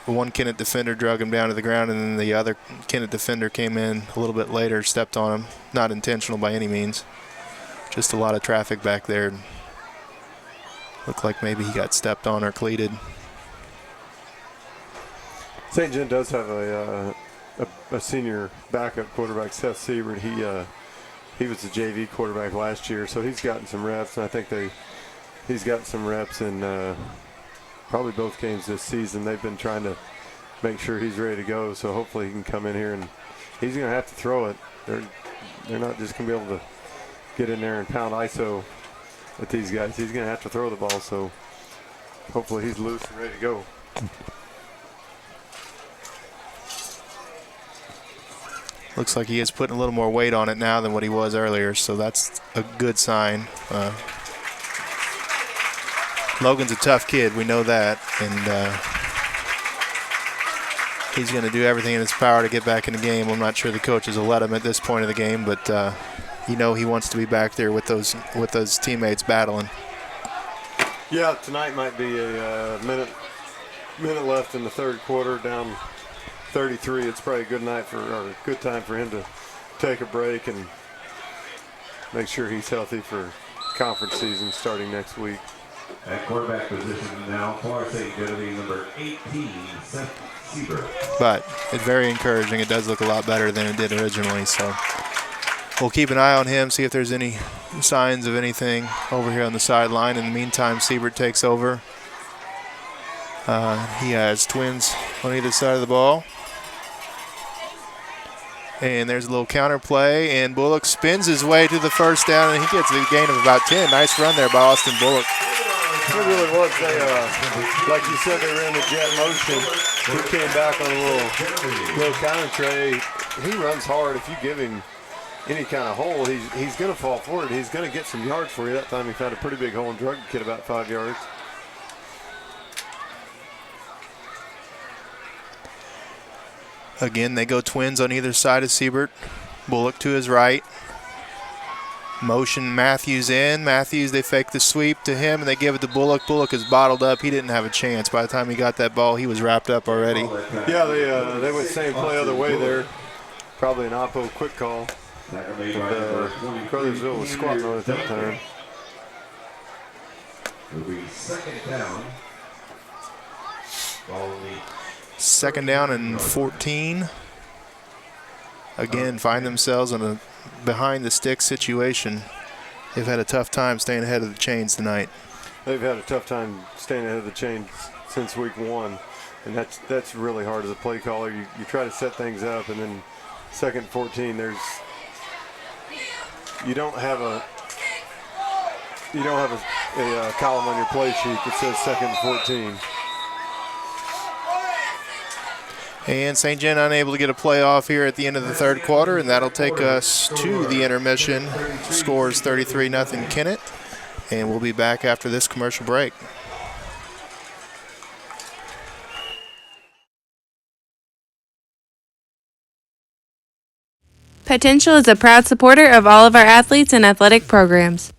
one Kennett defender drug him down to the ground, and then the other Kennett defender came in a little bit later, stepped on him. Not intentional by any means. Just a lot of traffic back there. Looked like maybe he got stepped on or cleated. St. John does have a senior backup quarterback, Seth Siebert. He was the JV quarterback last year, so he's gotten some reps, and I think he's gotten some reps in probably both games this season. They've been trying to make sure he's ready to go, so hopefully he can come in here, and he's going to have to throw it. They're not just going to be able to get in there and pound ISO at these guys. He's going to have to throw the ball, so hopefully he's loose and ready to go. Looks like he is putting a little more weight on it now than what he was earlier, so that's a good sign. Logan's a tough kid, we know that, and he's going to do everything in his power to get back in the game. I'm not sure the coaches will let him at this point of the game, but you know he wants to be back there with those teammates battling. Yeah, tonight might be a minute left in the third quarter, down 33. It's probably a good time for him to take a break and make sure he's healthy for conference season starting next week. At quarterback position now for St. Genevieve, number 18, Seth Siebert. But it's very encouraging. It does look a lot better than it did originally, so we'll keep an eye on him, see if there's any signs of anything over here on the sideline. In the meantime, Siebert takes over. He has twins on either side of the ball. And there's a little counter play, and Bullock spins his way to the first down, and he gets a gain of about 10. Nice run there by Austin Bullock. It really was. They, like you said, they ran the jet motion. He came back on a little counter tray. He runs hard. If you give him any kind of hole, he's going to fall forward. He's going to get some yards for you. That time he found a pretty big hole and drug the kid about 5 yards. Again, they go twins on either side of Siebert. Bullock to his right. Motion Matthews in. Matthews, they fake the sweep to him, and they give it to Bullock. Bullock is bottled up. He didn't have a chance. By the time he got that ball, he was wrapped up already. Yeah, they went same play other way there. Probably an oppo quick call. Crothersville was squatting on it that time. It'll be second down. Second down and 14. Again, find themselves in a behind-the-stick situation. They've had a tough time staying ahead of the chains tonight. They've had a tough time staying ahead of the chains since week 1, and that's really hard as a play caller. You try to set things up, and then second 14, you don't have a column on your play sheet that says second 14. And St. John unable to get a play off here at the end of the third quarter, and that'll take us to the intermission. Scores 33-0 Kennett, and we'll be back after this commercial break. Potential is a proud supporter of all of our athletes and athletic programs.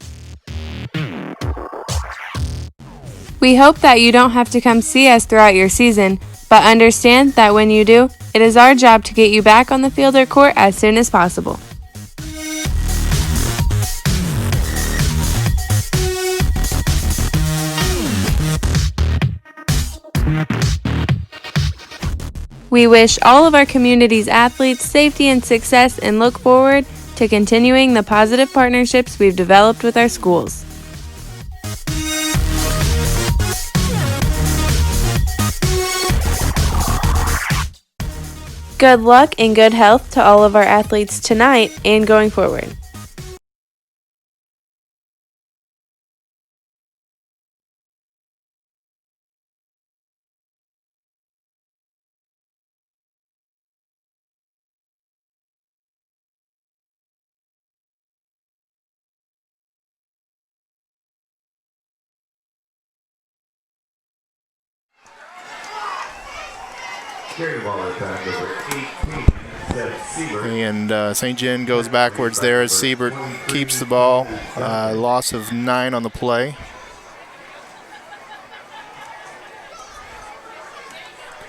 We hope that you don't have to come see us throughout your season, but understand that when you do, it is our job to get you back on the field or court as soon as possible. We wish all of our community's athletes safety and success and look forward to continuing the positive partnerships we've developed with our schools. Good luck and good health to all of our athletes tonight and going forward. And St. John goes backwards there as Siebert keeps the ball. Loss of 9 on the play.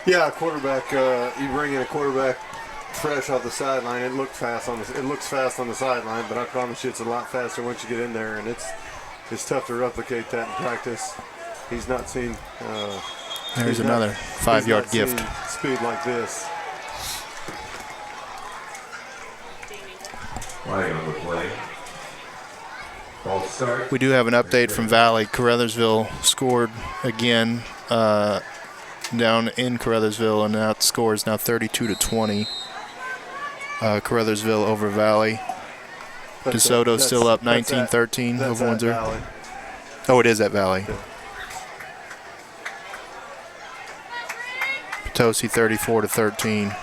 Yeah, quarterback. You bring in a quarterback fresh off the sideline. It looks fast on the sideline, but I promise you, it's a lot faster once you get in there, and it's tough to replicate that in practice. He's not seen. There's another 5-yard gift. Speed like this. Flag on the play. Ball start. We do have an update from Valley. Caruthersville scored again down in Caruthersville, and now the score is now 32-20. Caruthersville over Valley. DeSoto still up 19-13 over Windsor. Valley. Oh, it is at Valley. Yeah. Potosi 34-13.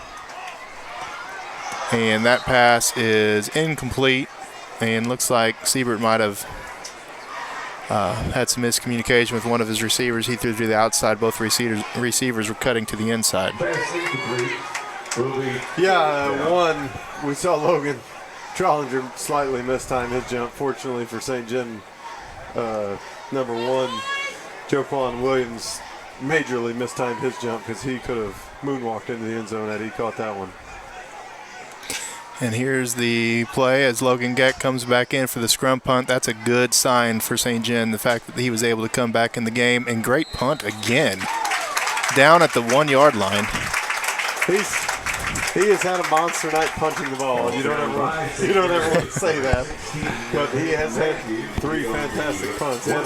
And that pass is incomplete, and looks like Siebert might have had some miscommunication with one of his receivers. He threw to the outside. Both receivers were cutting to the inside. Yeah, we saw Logan Trollinger slightly mistime his jump. Fortunately for St. John, number 1, Joquan Williams majorly mistimed his jump because he could have moonwalked into the end zone had he caught that one. And here's the play as Logan Geck comes back in for the scrum punt. That's a good sign for St. John, the fact that he was able to come back in the game. And great punt again, down at the 1-yard line. He has had a monster night punching the ball. You don't ever want to say that, but he has had 3 fantastic punts. He had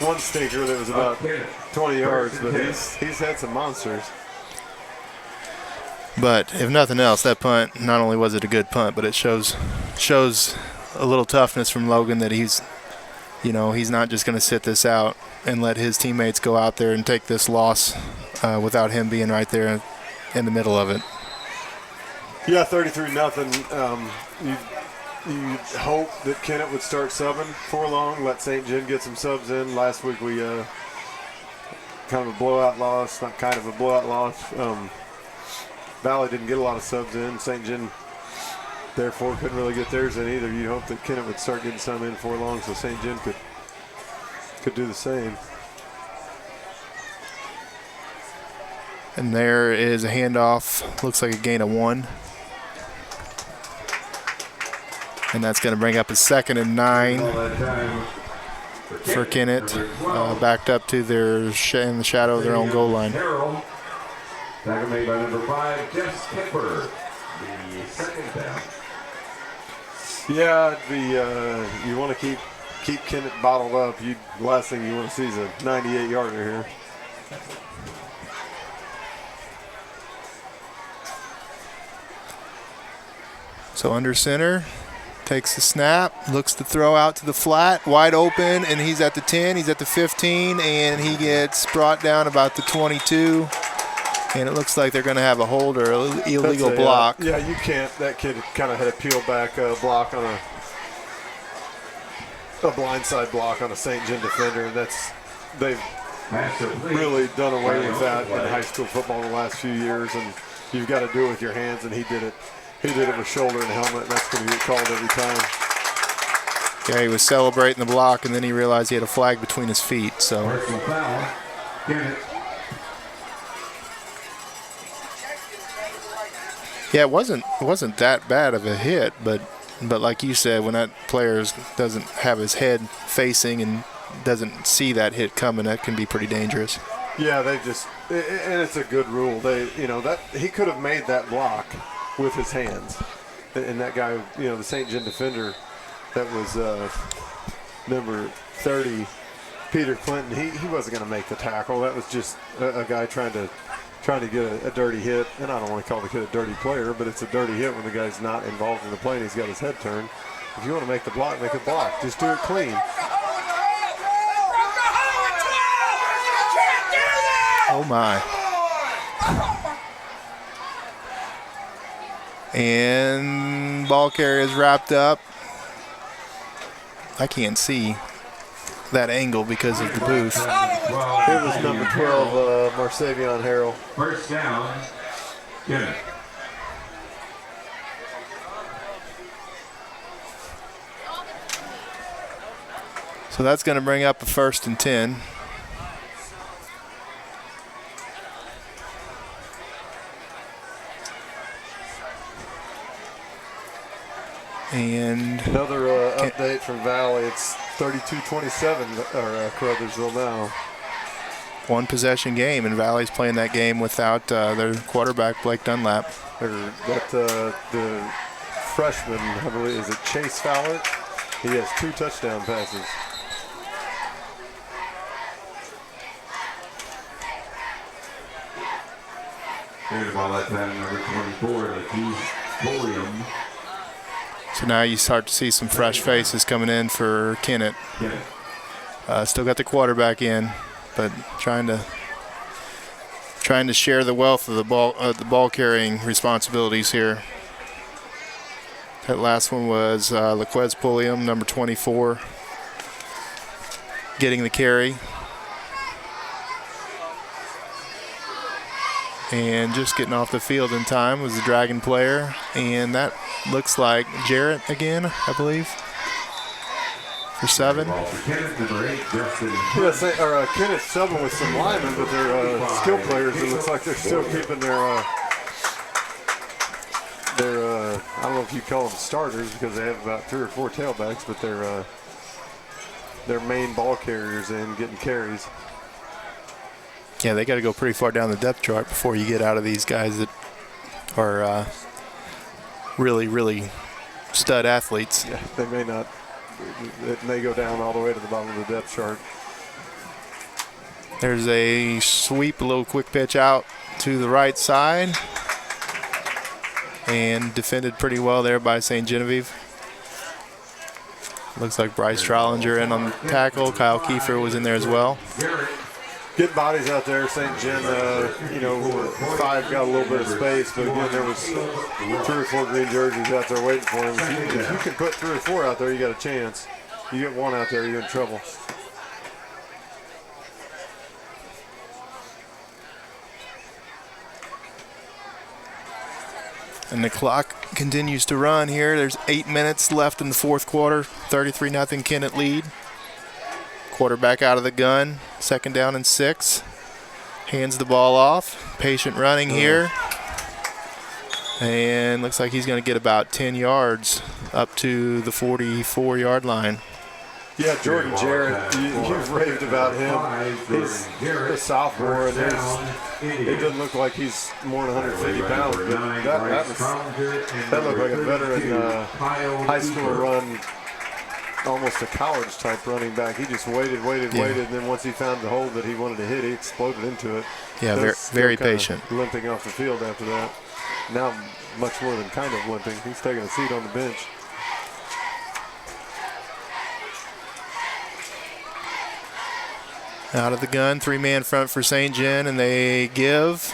one stinker that was about 20 yards, but he's had some monsters. But if nothing else, that punt, not only was it a good punt, but it shows a little toughness from Logan that he's not just going to sit this out and let his teammates go out there and take this loss without him being right there in the middle of it. Yeah, 33-0. You hope that Kennett would start subbing for long, let St. John get some subs in. Last week we kind of a blowout loss, not kind of a blowout loss. Valley didn't get a lot of subs in. St. John, therefore, couldn't really get theirs in either. You'd hope that Kennett would start getting some in for long so St. John could do the same. And there is a handoff. Looks like a gain of 1. And that's going to bring up a 2nd and 9 for Kennett, backed up to in the shadow of their own goal line. Tackle made by number 5, Jeff Skipper. The second down. Yeah, you want to keep Kennett bottled up. The last thing you want to see is a 98-yarder here. So under center, takes the snap, looks to throw out to the flat, wide open, and he's at the 10, he's at the 15, and he gets brought down about the 22. And it looks like they're going to have a hold or illegal block. Yeah, you can't. That kid kind of had a peel back block on a blindside block on a St. John defender, and they've really done away with that in high school football the last few years. And you've got to do it with your hands, and he did it. He did it with shoulder and helmet, and that's going to get called every time. Yeah, he was celebrating the block, and then he realized he had a flag between his feet. So. Yeah, it wasn't that bad of a hit, but like you said, when that player doesn't have his head facing and doesn't see that hit coming, that can be pretty dangerous. Yeah, and it's a good rule. That he could have made that block with his hands, and that guy, the St. John defender, that was number 30, Peter Clinton. He wasn't going to make the tackle. That was just a guy trying to get a dirty hit, and I don't want to call the kid a dirty player, but it's a dirty hit when the guy's not involved in the play and he's got his head turned. If you want to make the block, make a block. Just do it clean. Oh, my. And ball carrier is wrapped up. I can't see that angle because of the booth. Here was number 12, Marsavion Harrell. First down, Kennett. So that's going to bring up a 1st and 10. And another update from Valley. It's 32-27 Caruthersville now. 1 possession game, and Valley's playing that game without their quarterback Blake Dunlap. The freshman, I believe, is it Chase Fowler? He has 2 touchdown passes. Here's the ball that time, number 24, Pulliam. So now you start to see some fresh faces coming in for Kennett. Still got the quarterback in, but trying to share the wealth of the ball carrying responsibilities here. That last one was Laquez Pulliam, number 24, getting the carry. And just getting off the field in time was the Dragon player. And that looks like Jarrett again, I believe, for 7. Yes, Kennett's subbing with some linemen, but they're skill players. It looks like they're still keeping their I don't know if you call them starters because they have about 3 or 4 tailbacks, but their main ball carriers in getting carries. Yeah, they got to go pretty far down the depth chart before you get out of these guys that are really, really stud athletes. Yeah, they may not. It may go down all the way to the bottom of the depth chart. There's a sweep, a little quick pitch out to the right side. And defended pretty well there by St. Genevieve. Looks like Bryce Trollinger in on tackle. Kyle Kiefer was in there as well. Getting bodies out there. St. Gen, 5 got a little bit of space, but again, there was 3 or 4 green jerseys out there waiting for him. If you can put 3 or 4 out there, you got a chance. You get 1 out there, you're in trouble. And the clock continues to run here. There's 8 minutes left in the fourth quarter. 33-0 Kennett lead. Quarterback out of the gun. 2nd down and 6. Hands the ball off. Patient running here. And looks like he's going to get about 10 yards up to the 44-yard line. Yeah, Jordan Jarrett, you've raved about him. He's a sophomore, and it doesn't look like he's more than 150 pounds, but that looked like a veteran high school run, almost a college-type running back. He just waited, and then once he found the hole that he wanted to hit, he exploded into it. Yeah, very patient. Limping off the field after that. Now much more than kind of limping. He's taking a seat on the bench. Out of the gun, 3-man front for St. Gen, and they give.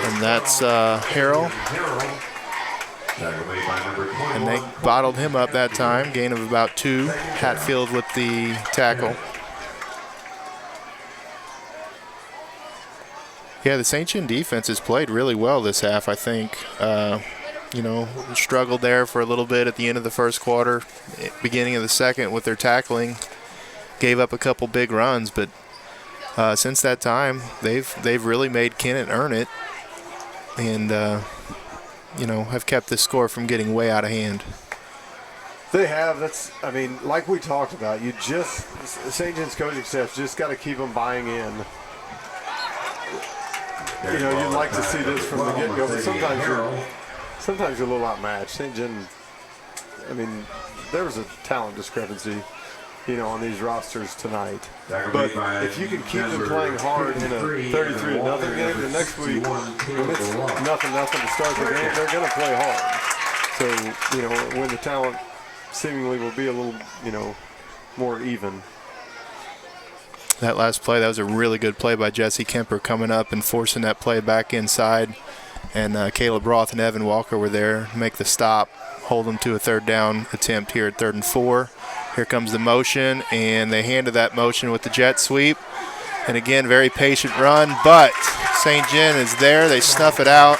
And that's Harrell. And they bottled him up that time, gain of about 2. Hatfield with the tackle. Yeah, the St. Gen defense has played really well this half, I think. Struggled there for a little bit at the end of the first quarter, beginning of the second with their tackling. Gave up a couple big runs, but since that time, they've really made Kennett earn it, and have kept the score from getting way out of hand. They have. Like we talked about, St. Gen's coaching staff just got to keep them buying in. You'd like to see this from the get-go, but sometimes you're a little outmatched. St. Gen, there was a talent discrepancy, on these rosters tonight. But if you can keep them playing hard in a 33-0 game, the next week, when it's 0-0 to start the game, they're going to play hard. So, when the talent seemingly will be a little, more even. That last play, that was a really good play by Jesse Kemper coming up and forcing that play back inside. And Caleb Roth and Evan Walker were there to make the stop, hold them to a 3rd down attempt here at 3rd and 4. Here comes the motion, and they handed that motion with the jet sweep. And again, very patient run, but St. Gen is there. They snuff it out,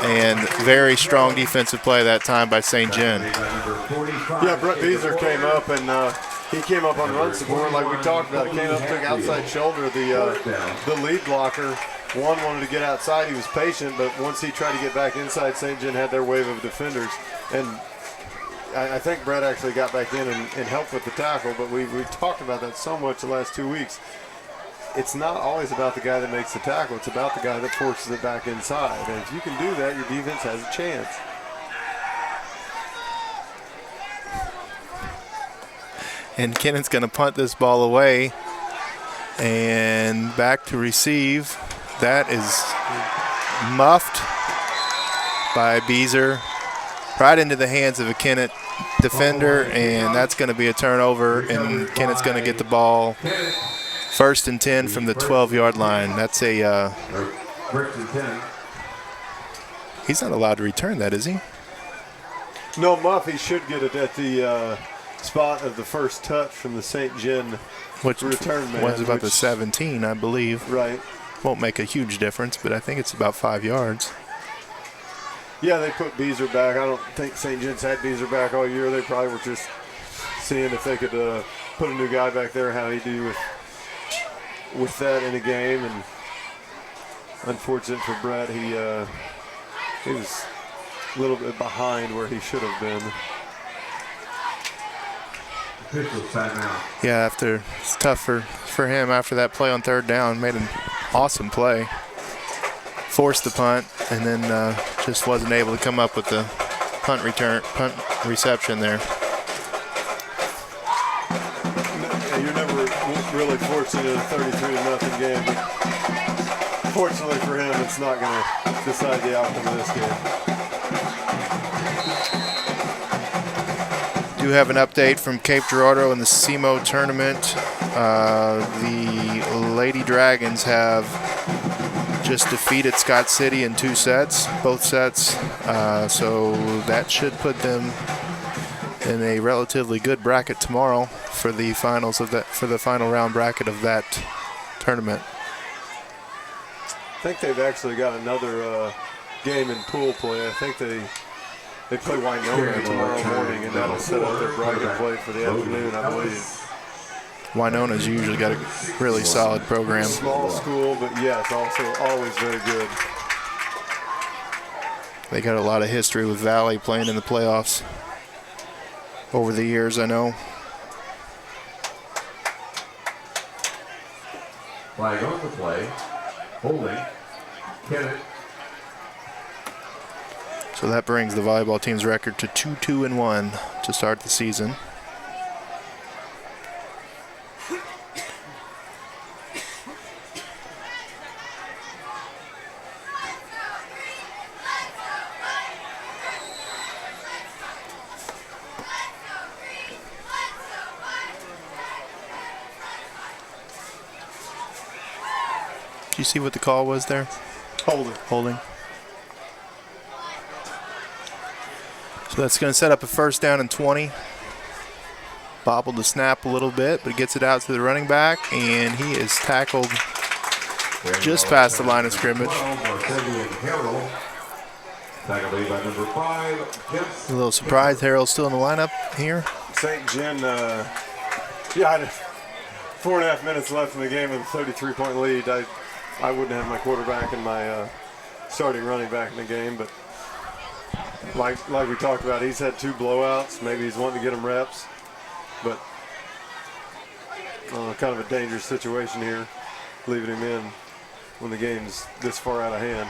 and very strong defensive play that time by St. Gen. Yeah, Brett Beazer came up, and he came up on run support like we talked about. Came up, took outside shoulder the lead blocker. One wanted to get outside. He was patient, but once he tried to get back inside, St. Gen had their wave of defenders. And I think Brett actually got back in and helped with the tackle, but we talked about that so much the last 2 weeks. It's not always about the guy that makes the tackle. It's about the guy that forces it back inside. And if you can do that, your defense has a chance. And Kennett's going to punt this ball away. And back to receive. That is muffed by Beazer right into the hands of a Kennett defender, and that's going to be a turnover, and Kennett's going to get the ball 1st and 10 from the 12-yard line. That's he's not allowed to return that, is he? No, Muffy should get it at the spot of the first touch from the St. Gen return man. Was about the 17, I believe. Right. Won't make a huge difference, but I think it's about 5 yards. Yeah, they put Beazer back. I don't think St. Gen's had Beazer back all year. They probably were just seeing if they could put a new guy back there, how he'd do with that in a game. And unfortunate for Brett, he was a little bit behind where he should have been. Yeah, it's tough for him after that play on 3rd down. Made a awesome play. Forced the punt, and then just wasn't able to come up with the punt reception there. You're never really fortunate in a 33-0 game. But fortunately for him, it's not going to decide the outcome of this game. Do have an update from Cape Girardeau in the SEMO tournament. The Lady Dragons have just defeated Scott City in 2 sets, both sets. So that should put them in a relatively good bracket tomorrow for the finals of that, for the final round bracket of that tournament. I think they've actually got another game in pool play. I think they play Winona tomorrow morning, and that'll set up their bracket play for the afternoon, I believe. Winona's usually got a really solid program. Small school, but yes, also always very good. They got a lot of history with Valley playing in the playoffs over the years, I know. Flag on the play. Holding. Kennett. So that brings the volleyball team's record to 2-2-1 to start the season. Did you see what the call was there? Holding. So that's going to set up a first down and 20. Bobbled the snap a little bit, but gets it out to the running back, and he is tackled just past the line of scrimmage. A little surprised Harold's still in the lineup here. St. John, yeah, 4.5 minutes left in the game with a 33-point lead. I wouldn't have my quarterback and my starting running back in the game, but like we talked about, he's had 2 blowouts. Maybe he's wanting to get him reps, but kind of a dangerous situation here, leaving him in when the game's this far out of hand.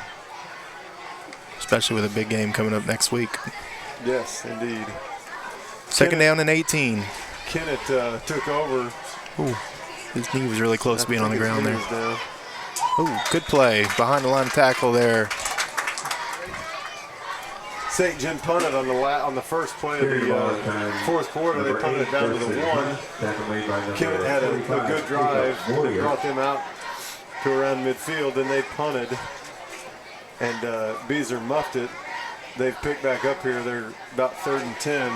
Especially with a big game coming up next week. Yes, indeed. Second down and 18. Kennett took over. Ooh, his knee was really close to being on the ground there. Ooh, good play behind the line of tackle there. St. John punted on the first play of the fourth quarter. They punted it down to the 1. Kennett had a good drive. They brought them out to around midfield. Then they punted, and Beezer muffed it. They've picked back up here. They're about 3rd and 10,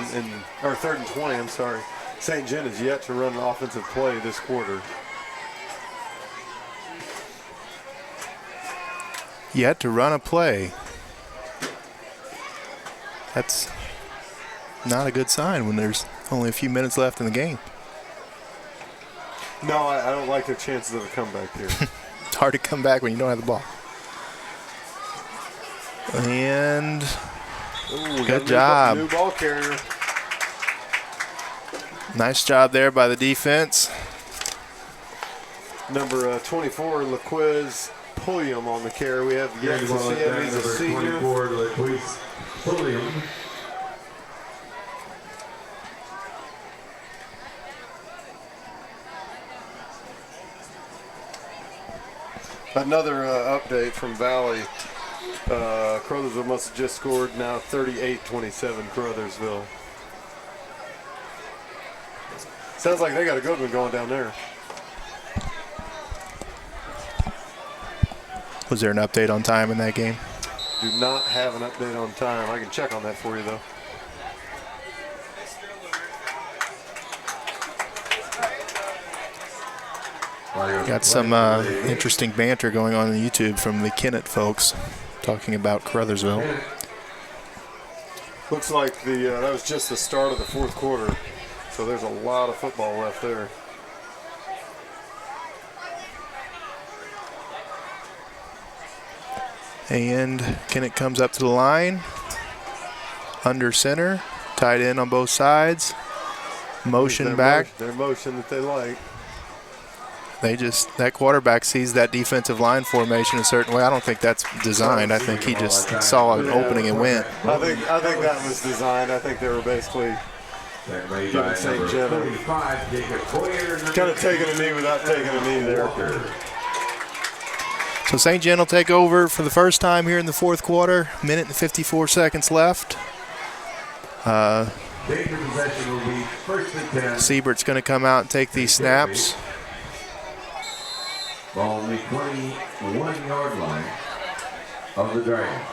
or 3rd and 20. I'm sorry. St. John is yet to run an offensive play this quarter. Yet to run a play. That's not a good sign when there's only a few minutes left in the game. No, I don't like their chances of a comeback here. It's hard to come back when you don't have the ball. And good job. New ball carrier. Nice job there by the defense. Number 24, LaQuiz Pulliam on the carry. We have yet to see him. He's a senior. Another update from Valley. Crothersville must have just scored now 38-27 Crothersville. Sounds like they got a good one going down there. Was there an update on time in that game? Do not have an update on time. I can check on that for you, though. Got some interesting banter going on YouTube from the Kennett folks talking about Crothersville. Looks like that was just the start of the fourth quarter, so there's a lot of football left there. And Kennett comes up to the line, under center, tight end on both sides, motion back. Their motion that they like. that quarterback sees that defensive line formation a certain way. I don't think that's designed. I think he just saw an opening and went. I think that was designed. I think they were basically giving St. John kind of taking a knee without taking a knee there. So St. John will take over for the first time here in the fourth quarter. Minute and 54 seconds left. Siebert's going to come out and take these snaps. Ball on the 21-yard line of the Dragons.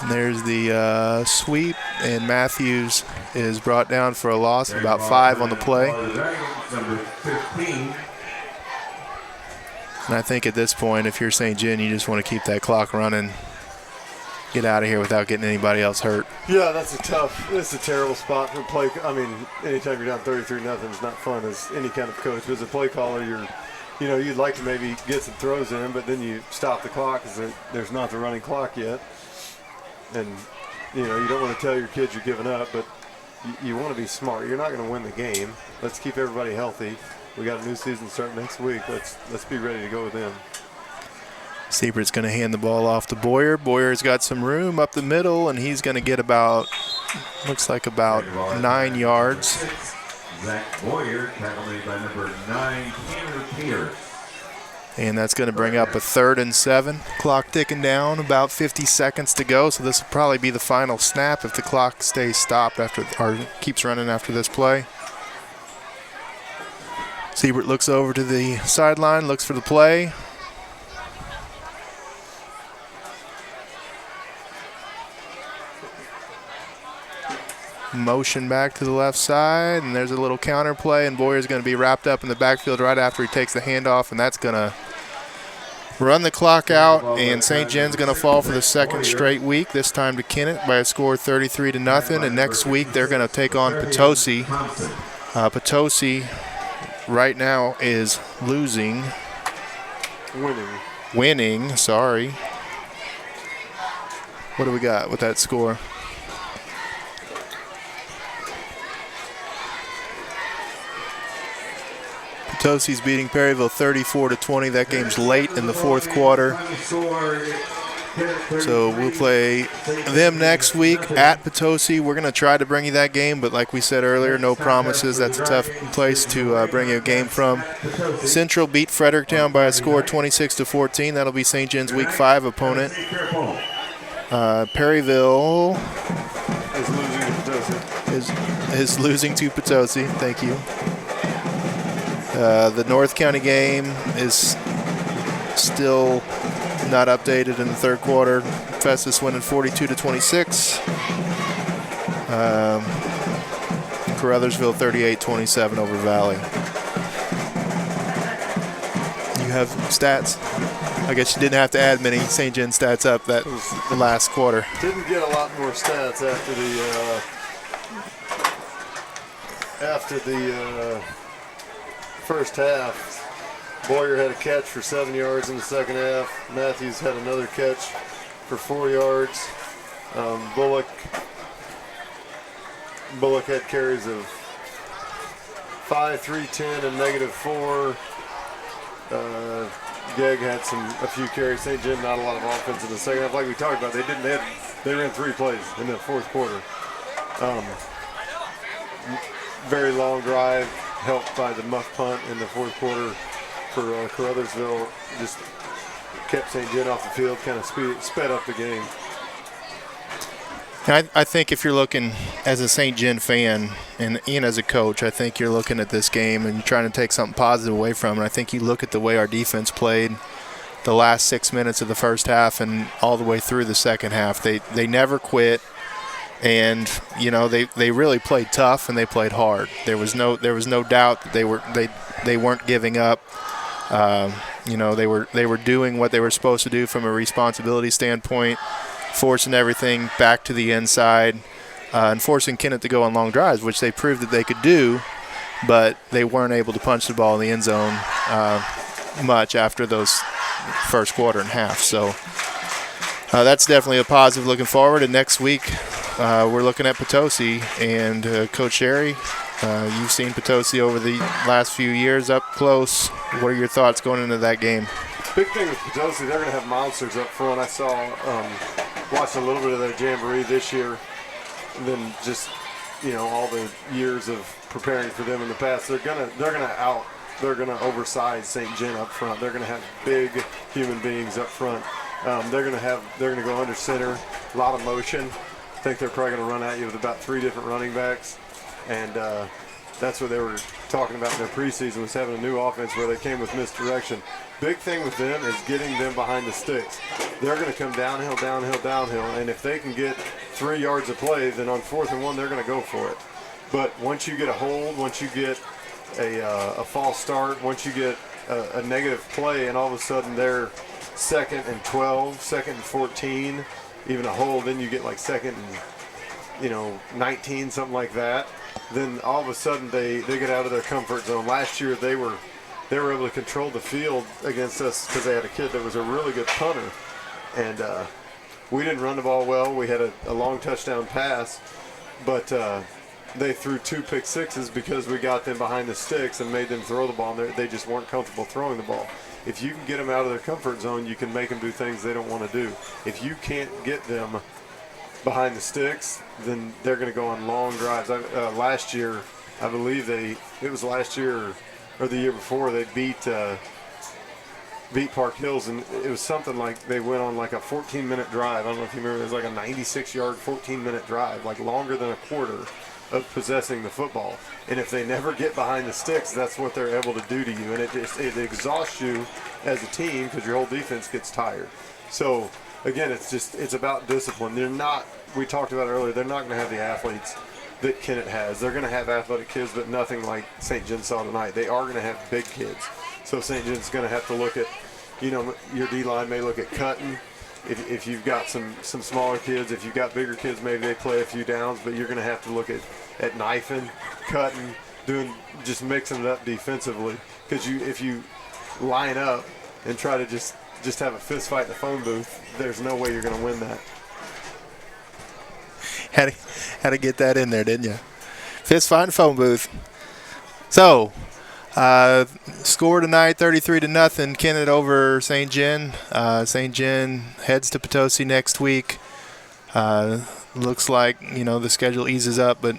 And there's the sweep, and Matthews is brought down for a loss of about 5 on the play. Number 15. And I think at this point, if you're St. John, you just want to keep that clock running, get out of here without getting anybody else hurt. Yeah, that's a terrible spot for play. I mean, anytime you're down 33-0, it's not fun as any kind of coach. As a play caller, you'd like to maybe get some throws in, but then you stop the clock because there's not the running clock yet. And, you don't want to tell your kids you're giving up, but you want to be smart. You're not going to win the game. Let's keep everybody healthy. We got a new season starting next week. Let's be ready to go with them. Siebert's going to hand the ball off to Boyer. Boyer's got some room up the middle, and he's going to get about 9 yards. Zach Boyer, tackled by number 9, Tanner Pierce. And that's going to bring up a 3rd and 7. Clock ticking down, about 50 seconds to go. So this will probably be the final snap if the clock stays stopped or keeps running after this play. Siebert looks over to the sideline, looks for the play. Motion back to the left side, and there's a little counter play, and Boyer's going to be wrapped up in the backfield right after he takes the handoff, and that's going to run the clock out, and St. John's going to fall for the second straight week, this time to Kennett by a score of 33-0, and next week they're going to take on Potosi. Potosi right now is winning, sorry. What do we got with that score? Potosi's beating Perryville 34-20. That game's late in the fourth quarter. So we'll play them next week at Potosi. We're going to try to bring you that game, but like we said earlier, no promises. That's a tough place to bring you a game from. Central beat Fredericktown by a score of 26-14. That'll be St. John's Week 5 opponent. Perryville is losing to Potosi. Thank you. The North County game is still not updated in the third quarter. Festus winning 42-26. Caruthersville 38-27 over Valley. You have stats? I guess you didn't have to add many St. John stats up that last quarter. Didn't get a lot more stats after the first half. Boyer had a catch for 7 yards in the second half. Matthews had another catch for 4 yards. Bullock had carries of 5, 3, 10, and -4. Gegg had a few carries. St. John not a lot of offense in the second half. Like we talked about, they ran 3 plays in the fourth quarter. Very long drive, helped by the muff punt in the fourth quarter for Caruthersville. Just kept St. John off the field, kind of sped up the game. I think if you're looking as a St. John fan and as a coach, I think you're looking at this game and you're trying to take something positive away from it. I think you look at the way our defense played the last 6 minutes of the first half and all the way through the second half. They never quit, and they really played tough and they played hard. There was no doubt that they weren't giving up. They were doing what they were supposed to do from a responsibility standpoint, forcing everything back to the inside, and forcing Kennett to go on long drives, which they proved that they could do, but they weren't able to punch the ball in the end zone much after those first quarter and half. So That's definitely a positive looking forward. And next week, we're looking at Potosi. And Coach Sherry, you've seen Potosi over the last few years up close. What are your thoughts going into that game? Big thing with Potosi, they're going to have monsters up front. I saw, watched a little bit of their jamboree this year. And then just, all the years of preparing for them in the past, they're gonna oversize St. John up front. They're gonna have big human beings up front. They're gonna go under center, a lot of motion. I think they're probably gonna run at you with about 3 different running backs, and that's what they were talking about in their preseason, was having a new offense where they came with misdirection. Big thing with them is getting them behind the sticks. They're going to come downhill, downhill, downhill, and if they can get 3 yards of play, then on 4th and 1, they're going to go for it. But once you get a hold, once you get a false start, once you get a negative play, and all of a sudden they're 2nd and 12, 2nd and 14, even a hold, then you get like 2nd and 19, something like that. Then all of a sudden they get out of their comfort zone. Last year they were able to control the field against us because they had a kid that was a really good punter, and we didn't run the ball well. We had a long touchdown pass, but they threw 2 pick sixes because we got them behind the sticks and made them throw the ball, and they just weren't comfortable throwing the ball. If you can get them out of their comfort zone, you can make them do things they don't want to do. If you can't get them behind the sticks, then they're going to go on long drives. Last year, I believe it was last year or the year before, they beat Park Hills, and it was something like they went on like a 14-minute drive. I don't know if you remember, it was like a 96-yard, 14-minute drive, like longer than a quarter of possessing the football. And if they never get behind the sticks, that's what they're able to do to you. And it exhausts you as a team because your whole defense gets tired. So, again, it's about discipline. We talked about it earlier, they're not going to have the athletes that Kennett has. They're going to have athletic kids, but nothing like St. John saw tonight. They are going to have big kids. So St. John's going to have to look at, your D-line may look at cutting. If you've got some smaller kids, if you've got bigger kids, maybe they play a few downs, but you're going to have to look at knifing, cutting, just mixing it up defensively. Because if you line up and try to just have a fist fight in the phone booth, there's no way you're going to win that. Had to get that in there, didn't you? Fist fight in the phone booth. So, score tonight, 33-0. Kennett over St. John. St. John heads to Potosi next week. Looks like the schedule eases up, but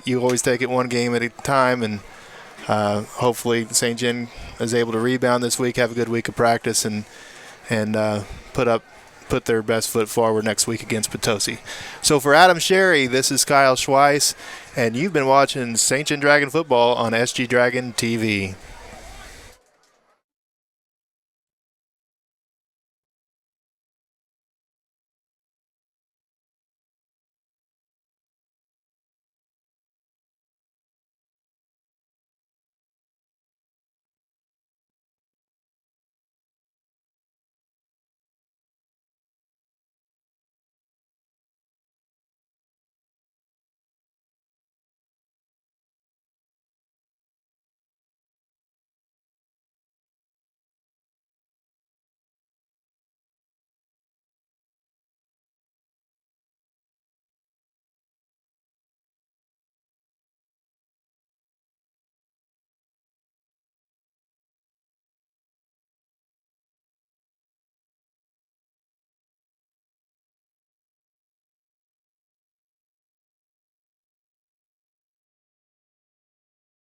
you always take it one game at a time, and hopefully St. John is able to rebound this week, have a good week of practice, and put their best foot forward next week against Potosi. So for Adam Sherry, this is Kyle Schweiss, and you've been watching St. John Dragon Football on SG Dragon TV.